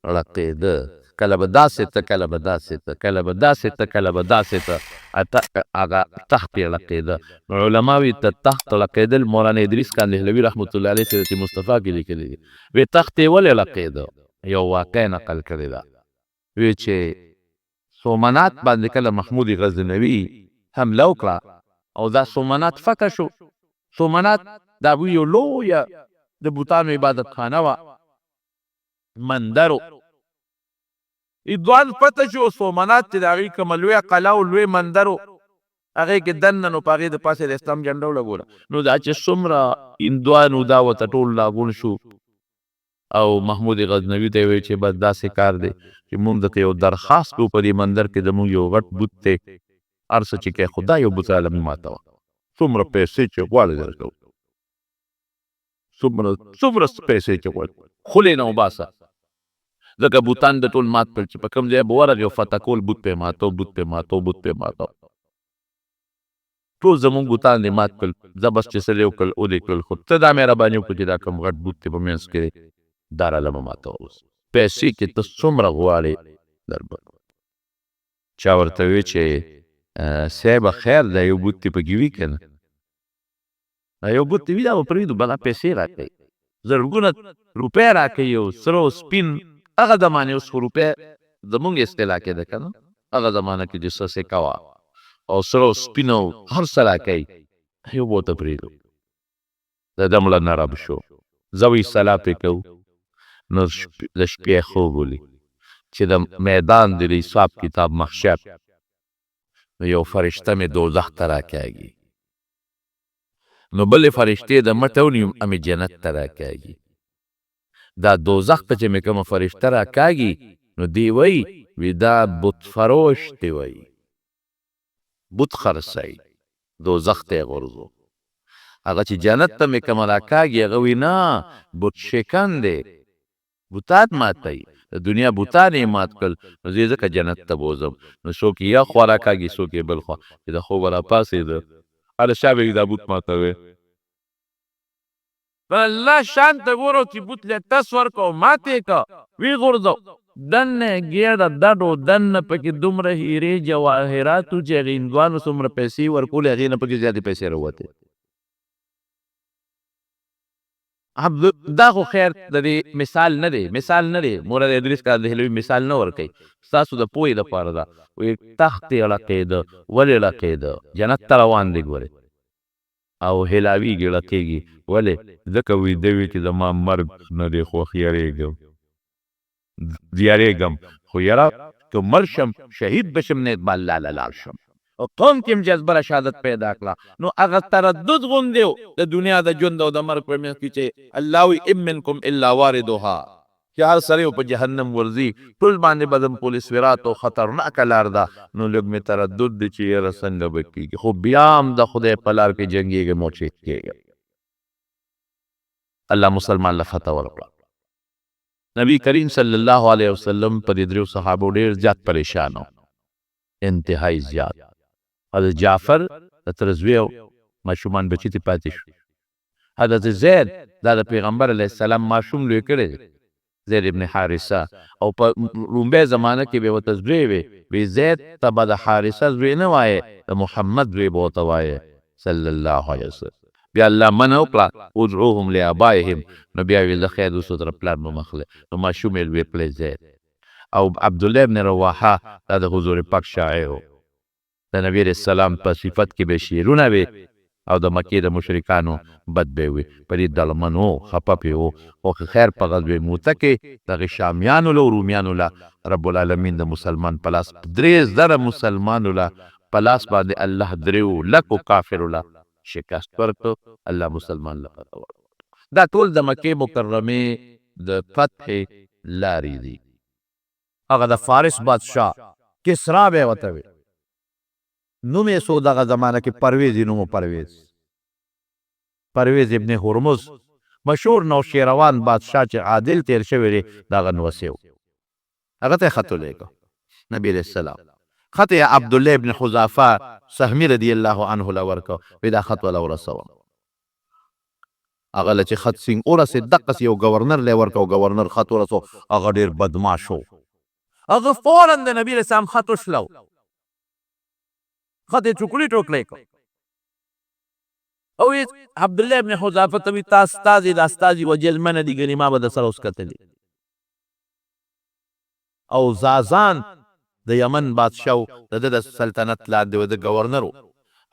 لړقېده، کله به داسې ته، کله به داسې ته، کله به داسې ته، کله به داسې ته. هغه تخت یې لقیده. نو علماوی ته تخت لقیدل مولانا ادریس کاندهلوي رحمت الله علیه سیرت مصطفی کې لیکلي دي. وی تخت یې ولې لقیده؟ یو واقع نقل کړې ده. وی چې سومنات باندې کله محمود غزنوي حمله وکړه او دا سومنات فتح شو. سومنات دا یو لویه د بوتانو عبادت خانه وه، مندرو دوان فتح شو. سومنات چې د هغې کومه لویه قلعه او لوی مندرو هغې کې دننه نو په هغې د پاسه د اسلام جنډه ولګوله. نو دا چې څومره هندوانو دا ورته ټول لاغون شو او محمود غزنوي ته یې ویل چې بس داسې کار دی چې مونږ درته یو درخواست کوو په دې مندر کې زمونږ یو غټ بوت دی، هر څه چې کوې خو دا یو بوت عالمي ماتوه، څومره پیسې چې غواړې درکوو، څومره پیسې چې غواړې خولې نه وباسه. ځکه بوتان د ټول مات کړل چې په کوم ځای به ورغې او فتح کول بوت پې ماتو ټول زمونږ بوتان دې مات کړل. زه بس چې څه دې وکړل او دې کړل، خو ته دا مهرباني وکړه چې دا کوم غټ بوت دی په منځ کې دا راله مه ماتوه. اوس پیسې چې ته څومره غواړې دربه. چا ورته وی چې صاحبه خیر دی یو بوت دې پکې وي که نه؟ یو بوت دې وي دا به پرېږدو بله پیسې راکوي، زرګونه روپۍ راکوي او سره او سپین. هغه زمانې اوس خو روپۍ زمونږ اصطلاح کې ده که نه، هغه زمانه کې چې څه سکه وه او سره او سپین او هر څه راکوي، یو به ورته پرېږدو. د ده مړه نرم شو. زه وی صلاح پرې کوو. نو د شپې خوب ولي چې د میدان د حساب کتاب محشر نو یو فرشته مې دوزخ ته راکاږي، نو بلې فرشتې د مټه ونیوم امې جنت ته راکاږي. دا دوزخ ته چې مې کومه فرشته راکاږي نو دی وی دا بت فروش دی وی بت خرڅوي، دوزخ ته یې غورځو. هغه چې جنت ته مې کومه راکاږي هغه وی نه بت شکن دی، بوتان ماتوي، د دنیا بوتان یې مات کړل. نو زه ځکه جنت ته بوځم. نو څوک یې یا خوا راکاږي څوک یې بل خوا، چې د خوبه راپاڅېده هله شا به دا بوت ماتوي. الله شان ته ګورو چې بوت له ټس ورکړو ماتې که وی غورځو. دننه یې ګېډه دډو دننه پکې دومره هیرې جواهرات و چې هغې هندوانو څومره پیسې ورکولې هغې نه پکې زیاتې پیسې راوتې. دا خو خیر د دې مثال نه دی، مولانا ادریس کاندهلوي مثال نه ورکوي، ستاسو د پوهې دپاره ده. وی تخت یې لقېده. ولې لقېده؟ جنت ته روان دی ګورې او هلاویږي لقېږي. ولې؟ ځکه ویده وي چې زما مرګ نه دی خوښ، یارېږم خو یاره که مړ شم شهید بشم نیت به الله له لاړ شم. او قوم کې هم جذبه شهادت پیدا کړه. نو هغه تردد غوندې و د دنیا د ژوند او د مرګ په منځ کې چې الله وی ام منکم الا واردها، چې هر سړی په جهنم ورځي، ټول باندې به د پل صراط او خطرناکه لار ده. نو لږ مې تردد دی چې یاره څنګه به کېږي، خو بیا هم د خدای په لار کې جنګېږم او شهید کېږم. الله مسلمان له فتح ورکړه. نبی کریم صلی الله علیه وسلم په دې دریو صحابو ډېر زیات پریشان و، انتهایی زیات. حضرت جعفر د تر زوی او ماشومان بچي ته پاتې شو. حضرت زید دا د پیغمبر علیه السلام ماشوم لوی کړی دی، زید ابن حارثه. او په لومبۍ زمانه کې به ورته زوی وی زید ته به د حارثه زوی نه وایې، د محمد زوی به ورته وایې صلی الله علیه وسلم. بیا الله منع وکړه ادعوهم لآبائهم، نو بیا ویل د خیر اوسو تر پلار مه مخلې، نو ماشوم یې لوی کړی زید. او عبدالله ابن رواحه دا د حضور پاک شاعر و، د نبی علیه السلام په صفت کې به شعرونه وي او د مکې د مشرکانو بد به وي. په دې دلمن و خفه پې و، خو خیر په غزوې موته کې دغې شامیانو له او رومیانو له رب العالمین د مسلمان په لاس 3,000 مسلمانو له په لاس باندې الله 3,00,000 کافرو له شکست ورکړ. الله مسلمان له فتح ورکړ. دا ټول د مکې مکرمې د فتح لارې دي. هغه د فارس بادشاه کسرا به ورته وي، نوم یې سو دغه زمانه کې پرویز نوم پرویز ابن هرمز مشهور نوشیروان بادشاه چې عادل تیر شوی دی دغه نوسې و. هغه ته خط ولیکه نبی علیه السلام. خط یې عبدالله ابن حذافه سهمي رضی الله عنه له ورکړه، وی دا خط وله ورسوم. هغه له چې خط سینګ ورسېد دقسې یو ګورنر له ورکړه او ګورنر خط ورسو. هغه ډېر بدماش و، هغه فوراً د نبي علیه السلام خط وشلو. خطې ټوکړي ټوکړی کړ او عبد الله ابن حذافه ته وی تا استازي د استازي وجل من دي ګنې ما به د سره اوس کتلی او زازان د یمن بادشاه د د سلطنت لاندې و د گورنر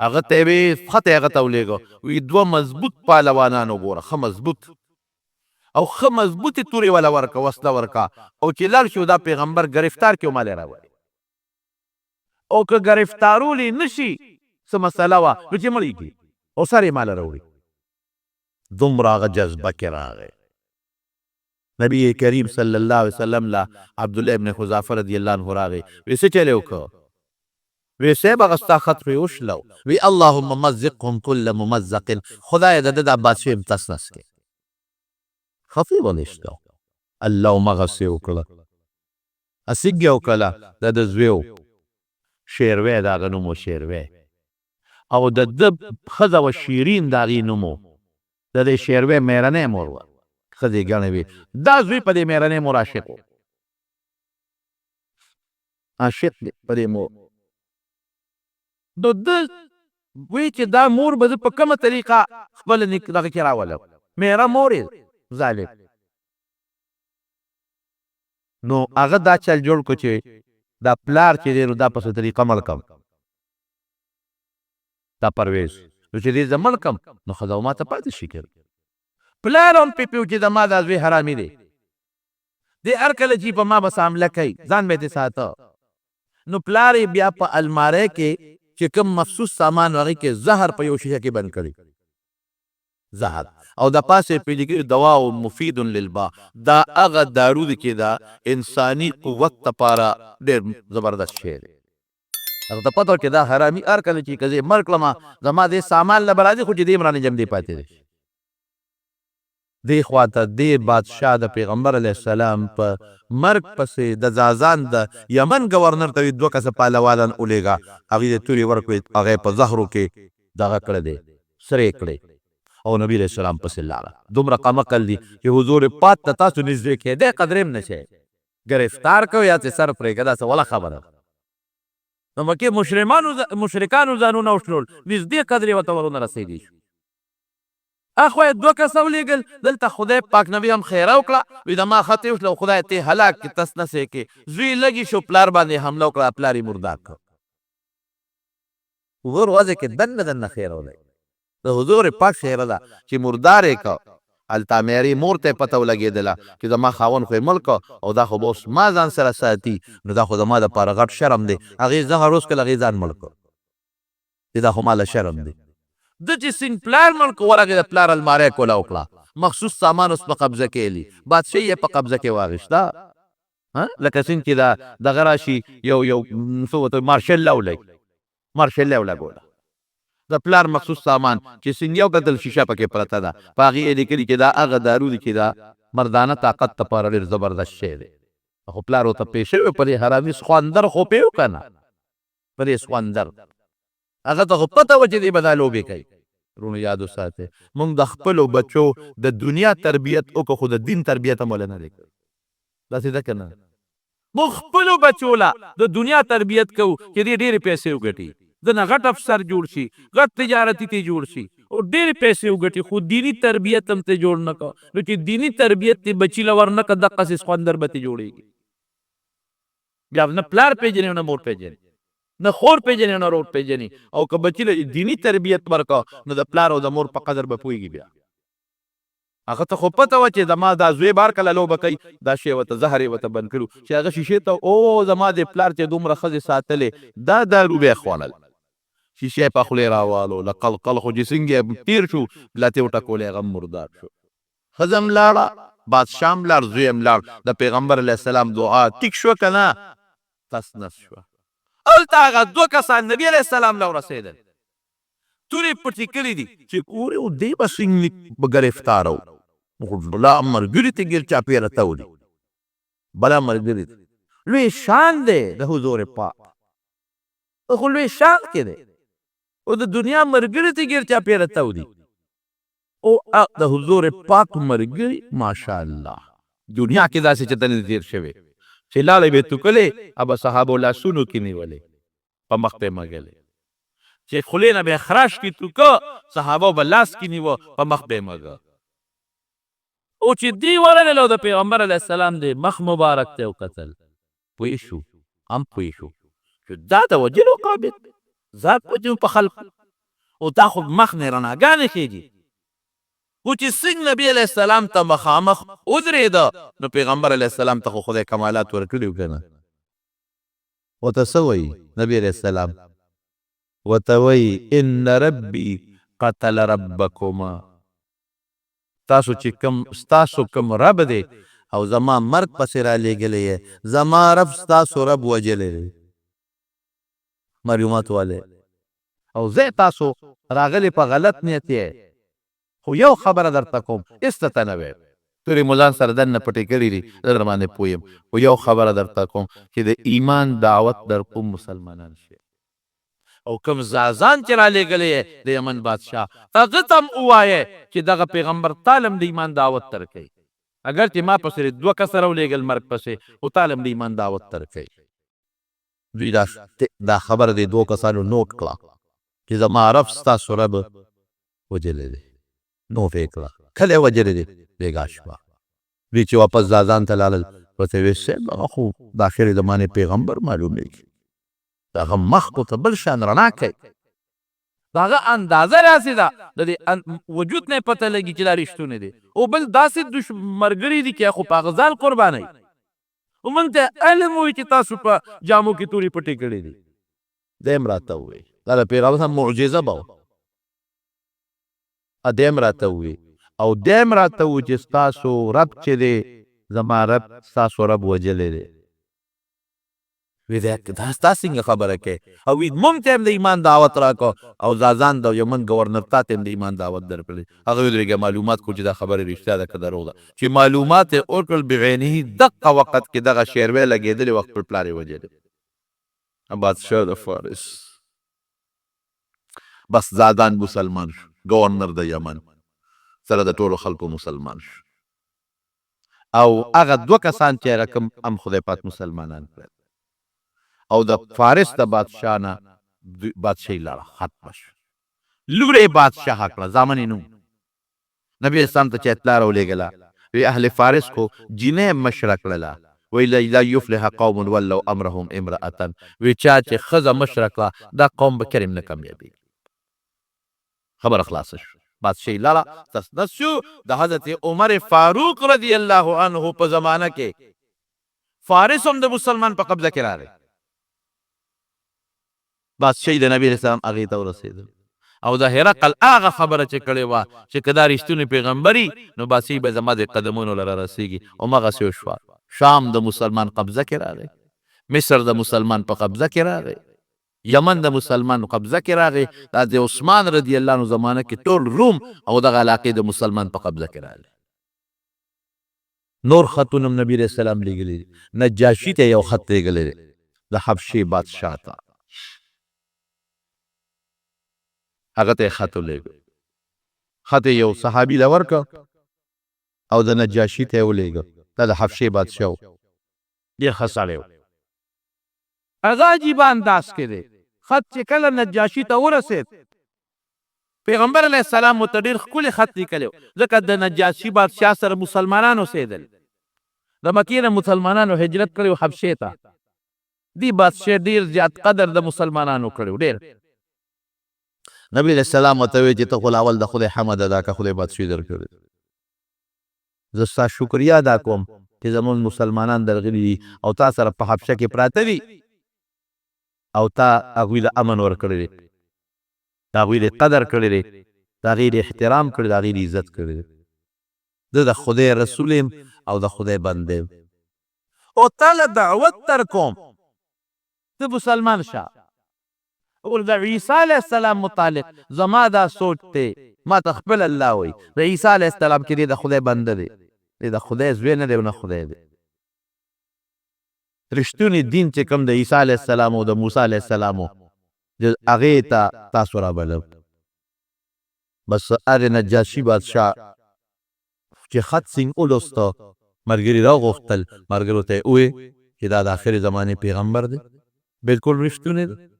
هغه ته وی خطه هغه ته ولېګو وی دوه مضبوط پهلوانانو ګوره ښه مضبوط او ښه مضبوطې تورې ولا ورکه وسله ورکه او چې لاړ شو دا پیغمبر گرفتار کړي مالې راوړي او که گرفتارولی نشي څه مسله وه نو چې مړېږي او سر یې ماله راوړي دومره هغه جذبه کې راغی نبی کریم صلی الله علیه وسلم لا عبدالله ابن حذافه رضی الله عنه راغی وی څه چلی وکړه وی صاحب هغه ستا خط پرې وشلو وی اللهم مزقهم کل ممزق خدای د ده دا بادشاه یم تس نس کې خفې ونیشته الله همغسې وکړه اسیګ یې وکړله د ده زوی و شیروی د هغه نوم و شیروی او د ده ښځه وه شیرین د هغې نوم و د دې شیروی میرنۍ مور وه ښځې ګڼې وې دا زوی په دې میرنۍ مور عاشق و عاشق دی په دې مور نو ده وی چې دا مور به زه په کومه طریقه خپله دغه کې راولم میره مور یې ظالم نو هغه دا چل جوړ کړو چې دا پلار چې دی نو دا په څه طریقه مړ کړم دا پرویز نو چې دې زه مړ کړم نو ښځه به ما ته پاتې شي که پلار هم پې پیو چې زما دا زوی حرامي دی دی هر کله چې په ما بس حمله کوي ځان به یې ساته نو پلار یې بیا په الماری کې چې کوم مخصوص سامان هغې کې زهر په یو شیشه کې بند کړي زهر او د پاسه پې لیکلي دوا او مفید للبا دا هغه دارو دی چې دا انساني قوت دپاره ډېر زبردست شی دی هغه ته پته چې دا حرامي هر کله چې که زه یې مړ کړمه زما دې سامان نه به راځي خو چې دې هم رانه جمدې پاتې دی دې خواته دې بادشاه د پیغمبر علیه السلام په مرګ پسې د زازان د یمن گورنر ته دوه کسه پهلوانان ولېږه هغې د تورې ورکړې هغه په زهرو کې دغه کړی دی سرې کړی او نبی علیه السلام پسې لاړه دومره قمقل دي چې حضور پاک ته تاسو نږدې کېدی قدرې هم نه شئ ګرفتار کوي یا چې سر پرېږه دا څه وله خبره نو مکې مشرکانو ځانونه وشلول نږدې قدرې ورته ورونه رسېدي شو اخوا یې دوه کسه ولېږل دلته خدای پاک نبي هم خیره وکړه وي د ما خط یې وشله خدای ته هلاک کړي تس نسې کې زوی لږې شو پلار باندې حمله وکړه پلار یې مردار کړ حضور وضع کې دننه دننه خیره ولی د حضور پاک خیره ده چې مردار یې کړ هلته میرې مور ته یې پته ولګېدله چې زما خاوند خو یې مړ کړ او دا خو به اوس ما ځان سره ساتي نو دا خو زما دپاره غټ شرم دی هغې زهر وڅښل هغې ځان مړ کړ چې دا خو ماله شرم دی د چې څنګ پلار مړ کړ ورغې د پلار الماری کوله وکړه مخصوص سامان اوس په قبضه کېلي بادشاهي یې په قبضه کې واخېسته لکه څنګه چې دا دغه راشي یو څه ورته مارشل لا ولګوله د پلار مخصوص سامان چې څنګه یو کتل شیشه پکې پرته ده په هغې یې لیکلي چې دا هغه دارو دي چې دا مردانه طاقت دپاره ډېر زبردست شی دی خو پلار ورته پېښ شوی په دې حرامي سخواندر خو پې که نه په دې سخواندر هغه ته خو پته وه چې دې به دا لوبې کوي رونو یاد وساتئ موږ د خپلو بچو د دنیا تربیت وکړو خو د دین تربیت هم ولې نه دی کړی داسې ده که نه موږ خپلو بچو له د دنیا تربیت کوو چې دې ډېرې پیسې وګټي د نه غټ افسر جوړ شي غټ تجارتي ته جوړ شي او ډېرې پیسې وګټي خو دیني تربیت هم ته جوړ نه کړه نو چې دیني تربیت ته بچي له ورنه کړه دقسې سخوندر به ته جوړېږي بیا نه پلار پېژنې نه مور پېژنې نه خور پېژنې نه رور پېژنې او که بچي له دیني تربیت ورکړه نو د پلار او د مور په قدر به پوهېږي بیا هغه ته خو پته وه چې زما دا زوی بار کله لوبه کوي دا شی ورته زهر یې ورته بند کړو چې هغه شیشې ته او زما د پلار چې دومره ښځې ساتلې دا دارو به یې خوړل شیشې په خولې راوالو له قلقل خو چې څنګه تېر شو بلا ته وټکولې هغه مردار شو ښځه هم لاړه بادشاه هم لاړ زوی هم لاړ د پیغمبر علیه السلام دعا ټیک شوه که نه تس نس شوه هلته هغه دوه کسان نبي علیه السلام له ورسېدل تورې پټې کړي دي چې ګورې دی به څنګه به ګرفتاره و لا ملګري ته ګیر چاپېره تولي بله ملګري ته لوی شان دی د حضور پاک خو لوی شان کې دی او د دنیا ملګري ته ګیر چاپېره تولي او د حضور پاک ملګري ماشاءالله دنیا کې داسې چېرته نه تېر شوی چې لاړې به توکلې ابه صحابو لاسونو کې نیولې په مخ پې مږلې چې خولې نه به یې خراش کړي توکه صحابه به لاس کې نیوه په مخ به یې مږه او چې دی ورغلو د پیغمبر علیه السلام د مخ مبارک ته وکتل پوه شو هم پوه شو چې دا د وجلو قابل ذات وجو په خلق او دا خو مخ نه رڼاګانې خېږي خو چې څنګه نبي علیه السلام ته مخامخ ودرېده نو پیغمبر علیه السلام ته خو خدای کمالات ورکړي که نه ورته څه وایي نبي علیه السلام ورته وایي ان ربي قتل ربکما تاسو چې کوم ستاسو کوم رب دی او زما مرګ پسې را لېږلی یې زما رب ستاسو رب وجلی دی معلومات والی او زه تاسو راغلی په غلط نیت یې خو یو خبره درته کوم هېڅ ته نه وی تورې ملان سره دننه پټې کړي دي زه در باندې پوه یم خو یو خبره درته کوم چې د ایمان دعوت در کوم مسلمانان شي او کوم زازان چې را لېږلی یې د یمن بادشاه هغه ته هم ووایې چې دغه پیغمبر تالم د ایمان دعوت در کوي اگر چې ما پسې 2 کسه راولېږل مرګ پسې خو تالم د ایمان دعوت در کوي دوی دا خبره د 2 کسانو نوټ کړه چې زما رب ستاسو رب وجلی دی نو فې کړه کله یې وجلی دی بېګا شوه دوی چې واپس زازان ته لاړل ورته ویې صاحب هغه خو د آخرې زمانې پیغمبر معلومېږي د هغه مخ خو ته بل شان رڼا کوي د هغه اندازه راسې ده د دې وجود نه یې پته لګي چې دا رښتونی دی او بل داسې ملګري دي چې خو په هغه ځان قربانوي او موږ ته علم وایي چې تاسو په جامو کې تورې پټې کړې دي دی هم راته ووایي دا د پیغمبر معجزه به وه دی هم راته ووایي او دی هم راته ووایي چې ستاسو رب چې دی زما رب ستاسو رب وجلی دی وی دا ستا څنګه خبره کوي او وی موږ ته هم د ایمان دعوت راکړه او زازان د یمن ګورنر تا ته هم د ایمان دعوت درکړی هغه ودرېږه معلومات کړو چې دا خبره رښتیا ده که دروغ ده چې معلومات یې وکړل بعینه دقه وخت کې دغه شیروی لګېدلې وخت پر پلار یې وجلی بادشاه د فارس بس زادان مسلمان شو ګورنر د یمن سره د ټولو خلکو مسلمان شو او هغه 2 کسان چې رقم هم خدای پاک مسلمانان کړل او د فارس د بادشاه نه بادشاهي لاړه ختمه شوه لور یې بادشاه کړه زامن یې نو نبي اسلام ته چې اطلاع راولېږله وی اهل فارس خو جینۍ مشره کړله وی لا یفلح قوم ولوا امرهم امرأة وی چا چې ښځه مشره کړه دا قوم به کریم نه کامیابېږي خبره خلاصه شو بادشاهي لاړه تسنس شو د حضرت عمر فاروق رضی الله عنه په زمانه کې فارس هم د مسلمان په قبضه کې راغی بادشاهي د نبي اسلام هغې ته ورسېدل او د هرقل هغه خبره چې کړې وه چې که دا رښتونی پیغمبري نو بادشاهي به زما د قدمونو لره رسېږي همغسې وشوه شام د مسلمان قبضه کې راغی مصر د مسلمان په قبضه کې راغی یمن د مسلمان قبضه کې راغی دا د عثمان رضی الله عنه زمانه کې ټول روم او دغه علاقې د مسلمان په قبضه کې راغلی نور خطونه هم نبي علیه السلام لیږلي دي نجاشي ته یو خط لیږلی دی د حبشې بادشاه ته هغه ته یې خط ولیږه خط یې یو صحابي له ورکړه او د نجاشي ته یې ولیږه دا د حبشې بادشاه و ډېر ښه سړی و هغه عجیبه انداز کې دی خط چې کله نجاشي ته ورسېد پیغمبر علیه السلام ورته ډېر ښکلی خط لیکلی و ځکه د نجاشي بادشاه سره مسلمانان اوسېدل د مکې نه مسلمانانو هجرت کړی و حبشې ته دې بادشاه ډېر زیات قدر د مسلمانانو کړی و ډېر نبی علیه السلام ورته ویل چې ته خو اول د خدای حمد ادا که خدای بادشاهي درکړې زه ستا شکریا ادا کوم چې زموږ مسلمانان درغلي دي او تا سره په حبشه کې پراته دي او تا هغوی له امن ورکړی دی د هغوی د قدر کړی دی د هغې د احترام کړی د هغې د عزت کړی دی زه د خدای رسول یم او د خدای بنده یم او تا له دعوت در کوم ته مسلمان شه او د عیسی علیه السلام متعلق زما دا سوچ دی ما ته خپل الله وایي د عیسی علیه السلام کې دی د خدای بنده دی دی د خدای زوی نه دی او نه خدای دی رښتونی دین چې کوم د عیسی علیه السلام او د موسی علیه السلام هغې ته تاسو رابلم بس هر نجاشي بادشاه چې خط سینګ ولوسته ملګري راوغوښتل ملګرو ته یې وویې چې دا د آخرې زمانې پیغمبر دی بلکل رښتونی دی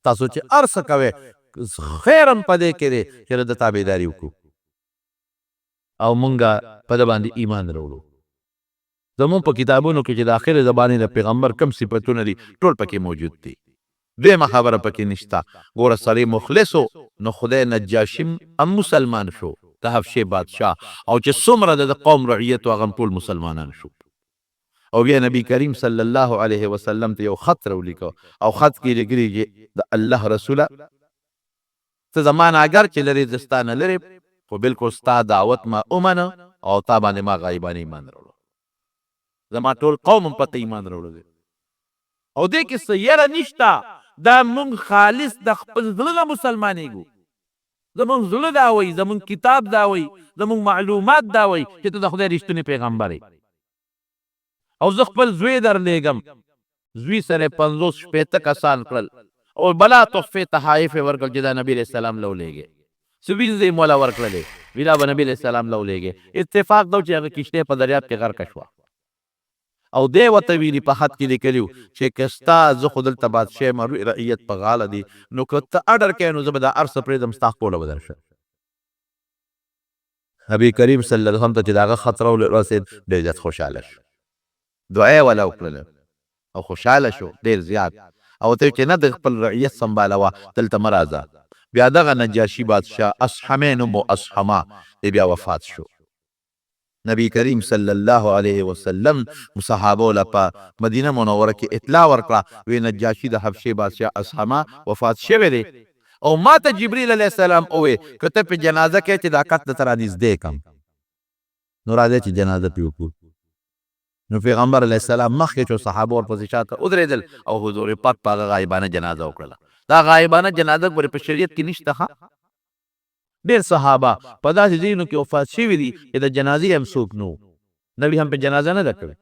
تاسو چې هر څه کوئ خیرم پدې کې دی چې د تابعداري وکړو او مونږه په د باندې ایمان راوړو. زمون په کتابونو کې چې د آخر زبانې د پیغمبر کم صفتونه دي ټول پکې موجود دي. دویمه خبره پکې نشته. ګوره سړی مخلص نو خدای نجاشي هم مسلمان شو د حبشې بادشاه او چې څومره د قوم رعیت و هغه ټول مسلمانان شو. او بیا نبی کریم صلی الله علیه وسلم ته یو خط راولیکو او خط کې لیکلي چې د الله رسوله ته زمانه اگر چې لري دستانه لري خو بالکل ستا دعوت ما اومنه او تا باندې ما غایبانه ایمان راوړو. زما ټول قوم هم پته ایمان راوړو او دې کې څه یره نشته. دا مونږ خالص د خپل زړه نه مسلمانېږو. زمونږ زړه دا وایي، زمونږ کتاب دا وایي، زمونږ معلومات دا وایي چې ته د خدای رښتونی پیغمبر یې. او زه خپل زوی درلېږم، زوی سره 50-60 کسان کړل او بلا تحفې تحایف یې ورکړل چې دا نبي علیه السلام له ولېږې. څه وینځې یې موله ورکړلې، وی دا به نبي علیه السلام له ولېږې. اتفاق دا و چې هغه کښتۍ په دریاب کې غرقه شوه او دی ورته ویلي په خط کې لیکلي چې که ستا زه خو دلته بادشاه یم رعیت په غاړه دي نو که ته اډر کوې نو زه به دا هر څه پرېږدم ستا خپله به درشم. نبي کریم صلی الله علیه وسلم ته چې د هغه خط راورسېد ډېر زیات خوشحاله شو. دعا یې وله وکړله او خوشحاله شو ډېر زیات او ورته چې نه د خپل رعیت سنبالوه دلته مه راځه. بیا دغه نجاشي بادشاه اصحمې نوم و اصحما دی بیا وفات شو. نبی کریم صلی الله علیه وسلم صحابو له په مدینه منوره کې اطلاع ورکړه وی نجاشي د حبشې بادشاه اصحما وفات شوی دی او ما ته جبریل علیه السلام ووی که ته په جنازه کې چې دا کس درته رانږدې کړم نو راځئ چې جنازه پرې وکړو. نو پیغمبر علیه السلام مخکې چې صحابه ورپسې شاته ودرېدل او حضور پاک په هغه غایبانه جنازه وکړله. دا غایبانه جنازه ګورې په شریعت کې نشته. ډېر صحابه په داسې ځایونو کې وفات شوي دي چې د جنازې هم څوک نو نبي هم په جنازه نه ده کړې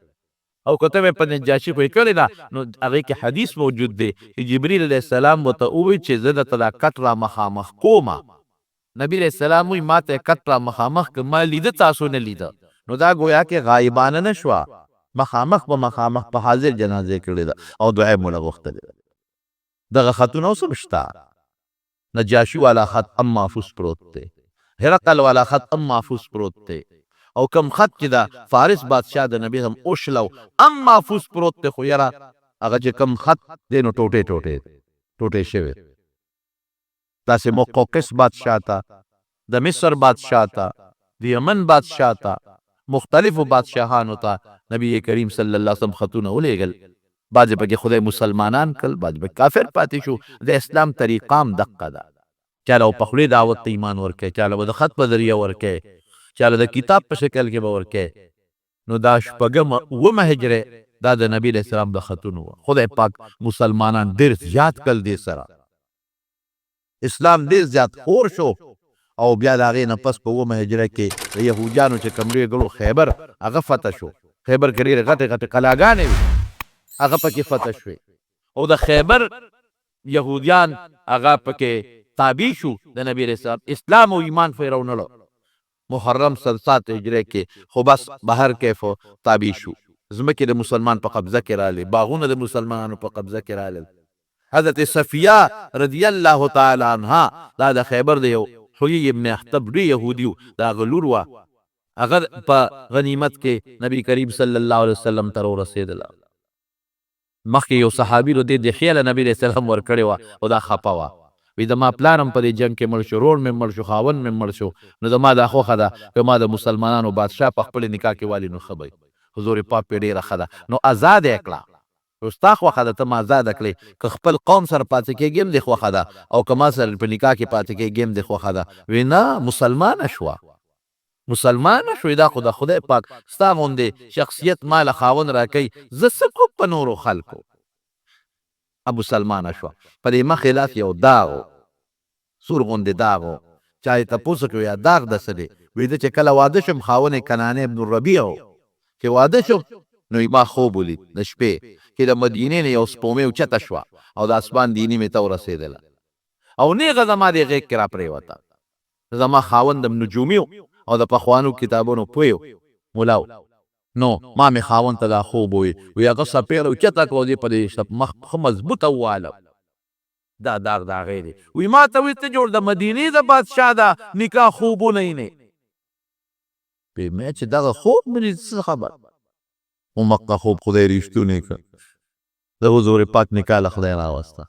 او که ته په نجاشي پوه کړې ده نو هغې کې حدیث موجود دی چې جبریل علیه السلام ورته وویل چې زه درته دا کټ را مخامخ کومه. نبي علیه السلام وایي ما ته یې کټ را مخامخ که ما لیده تاسو نه لیده نو دا گویا کې غایبانه نه شوه، مخامخ به مخامخ په حاضر جنازې کړې ده او دعا یې موله غوښتلې ده. دغه خطونه اوس هم شته. نجاشی والا خط ام محفوظ پروت تے، هرقل والا خط ام محفوظ پروت تے او کم خط چې دا فارس بادشاہ د نبی هم اوشلو ام محفوظ پروت تے خو یاره هغه چې کم خط دی نو ټوټې شوی. داسې مقوقس بادشاہ ته، د مصر بادشاہ ته، د یمن بادشاہ ته، مختلفو بادشاهانو ته نبی کریم صلی الله علیه وسلم خطونه ولېږل. بعضې پکې خدای مسلمانان کړل، بعضې پکې کافر پاتې شو. د اسلام طریقه هم دقه ده. چاله به په خولې دعوت ته ایمان ورکوي، چاله به د خط په ذریعه ورکوي، چاله د کتاب په شکل کې به ورکوي. نو دا شپږمه اوومه هجرې دا د نبي علیه السلام د خطونو وه. خدای پاک مسلمانان ډېر زیات کړل دې سره، اسلام ډېر زیات خور شو. او بیا د هغې نه پس په اوومه هجره کې د یهودیانو چې کوم لوی ګړو خیبر هغه فتح شو. خیبر کې ډېرې غټې قلاګانې وي، هغه پکې فتح شوې او د خیبر یهودیان هغه پکې تابع شو د نبی علیه السلام. اسلام او ایمان خو یې راونړو. محرم 7 هجرې کې خو بس بهر کیف تابع شو. ځمکې د مسلمان په قبضه کې راغلې، باغونه د مسلمانانو په قبضه کې راغلل. حضرت صفیه رضی الله تعالی عنها دا د خیبر د یو حیي ابن اخطب ډېر یهودي و، د هغه لور وه. هغه په غنیمت کې نبی کریم صلی الله علیه وسلم ته ورسېدله. مخکې یو صحابي رو دې خیاله نبی علیه السلام ورکړې وه او دا خفه وه. وی زما پلار هم په دې جنګ کې مړ شو، رور مې مړ شو، خاوند مې مړ شو، نو زما دا خوښه ده که ما د مسلمانانو بادشاه په خپل نکاح کې والي نو ښه به حضور پاک پې ډېره ښه ده. نو آزاد یې کړه. ستا خوښه ده ته ما آزاده کړې، که خپل قوم سره پاتې کېږي هم دې خوښه ده او که ما سره په نکاح کې پاتې کېږي هم دې خوښه ده. وی نه مسلمانه شوه، مسلمانه شوې. دا خو د خدای پاک ستا غوندې شخصیت ما له خاوند راکوي، زه څه کوم په نورو خلکو. مسلمانه شوه. په دې مخ خلاف یو داغ و، سور غوندې داغ و. چا یې تپوس وکړو یا داغ د څه دی؟ وی ده چې کله واده شم خاوند یې کنانه ابن الربیع و. چې واده شم نو ما خوب ولید د شپې چې د مدینې نه یو سپومې اوچته شوه او د اسمان دیني مې ته ورسېدله او نیغه زما دې غېږ کې را پرېوته. زما خاوند هم نجومي او د پخوانو کتابونو پوه مولا و. نو ما مې خاوند ته دا خوب ووی، وی هغه څپېړه اوچته کړه او دې په دې مخ ښه مضبوطه وواله دا داغ دا هغې دی. وی ما ته وی ته جوړ د مدینې د بادشاه دا نکاح خوبونه یې نه مې چې دغه خوب مې څه خبر خو مکه خوب خدای رښتونی کړ د حضور پاک نکاح له خدای راوسته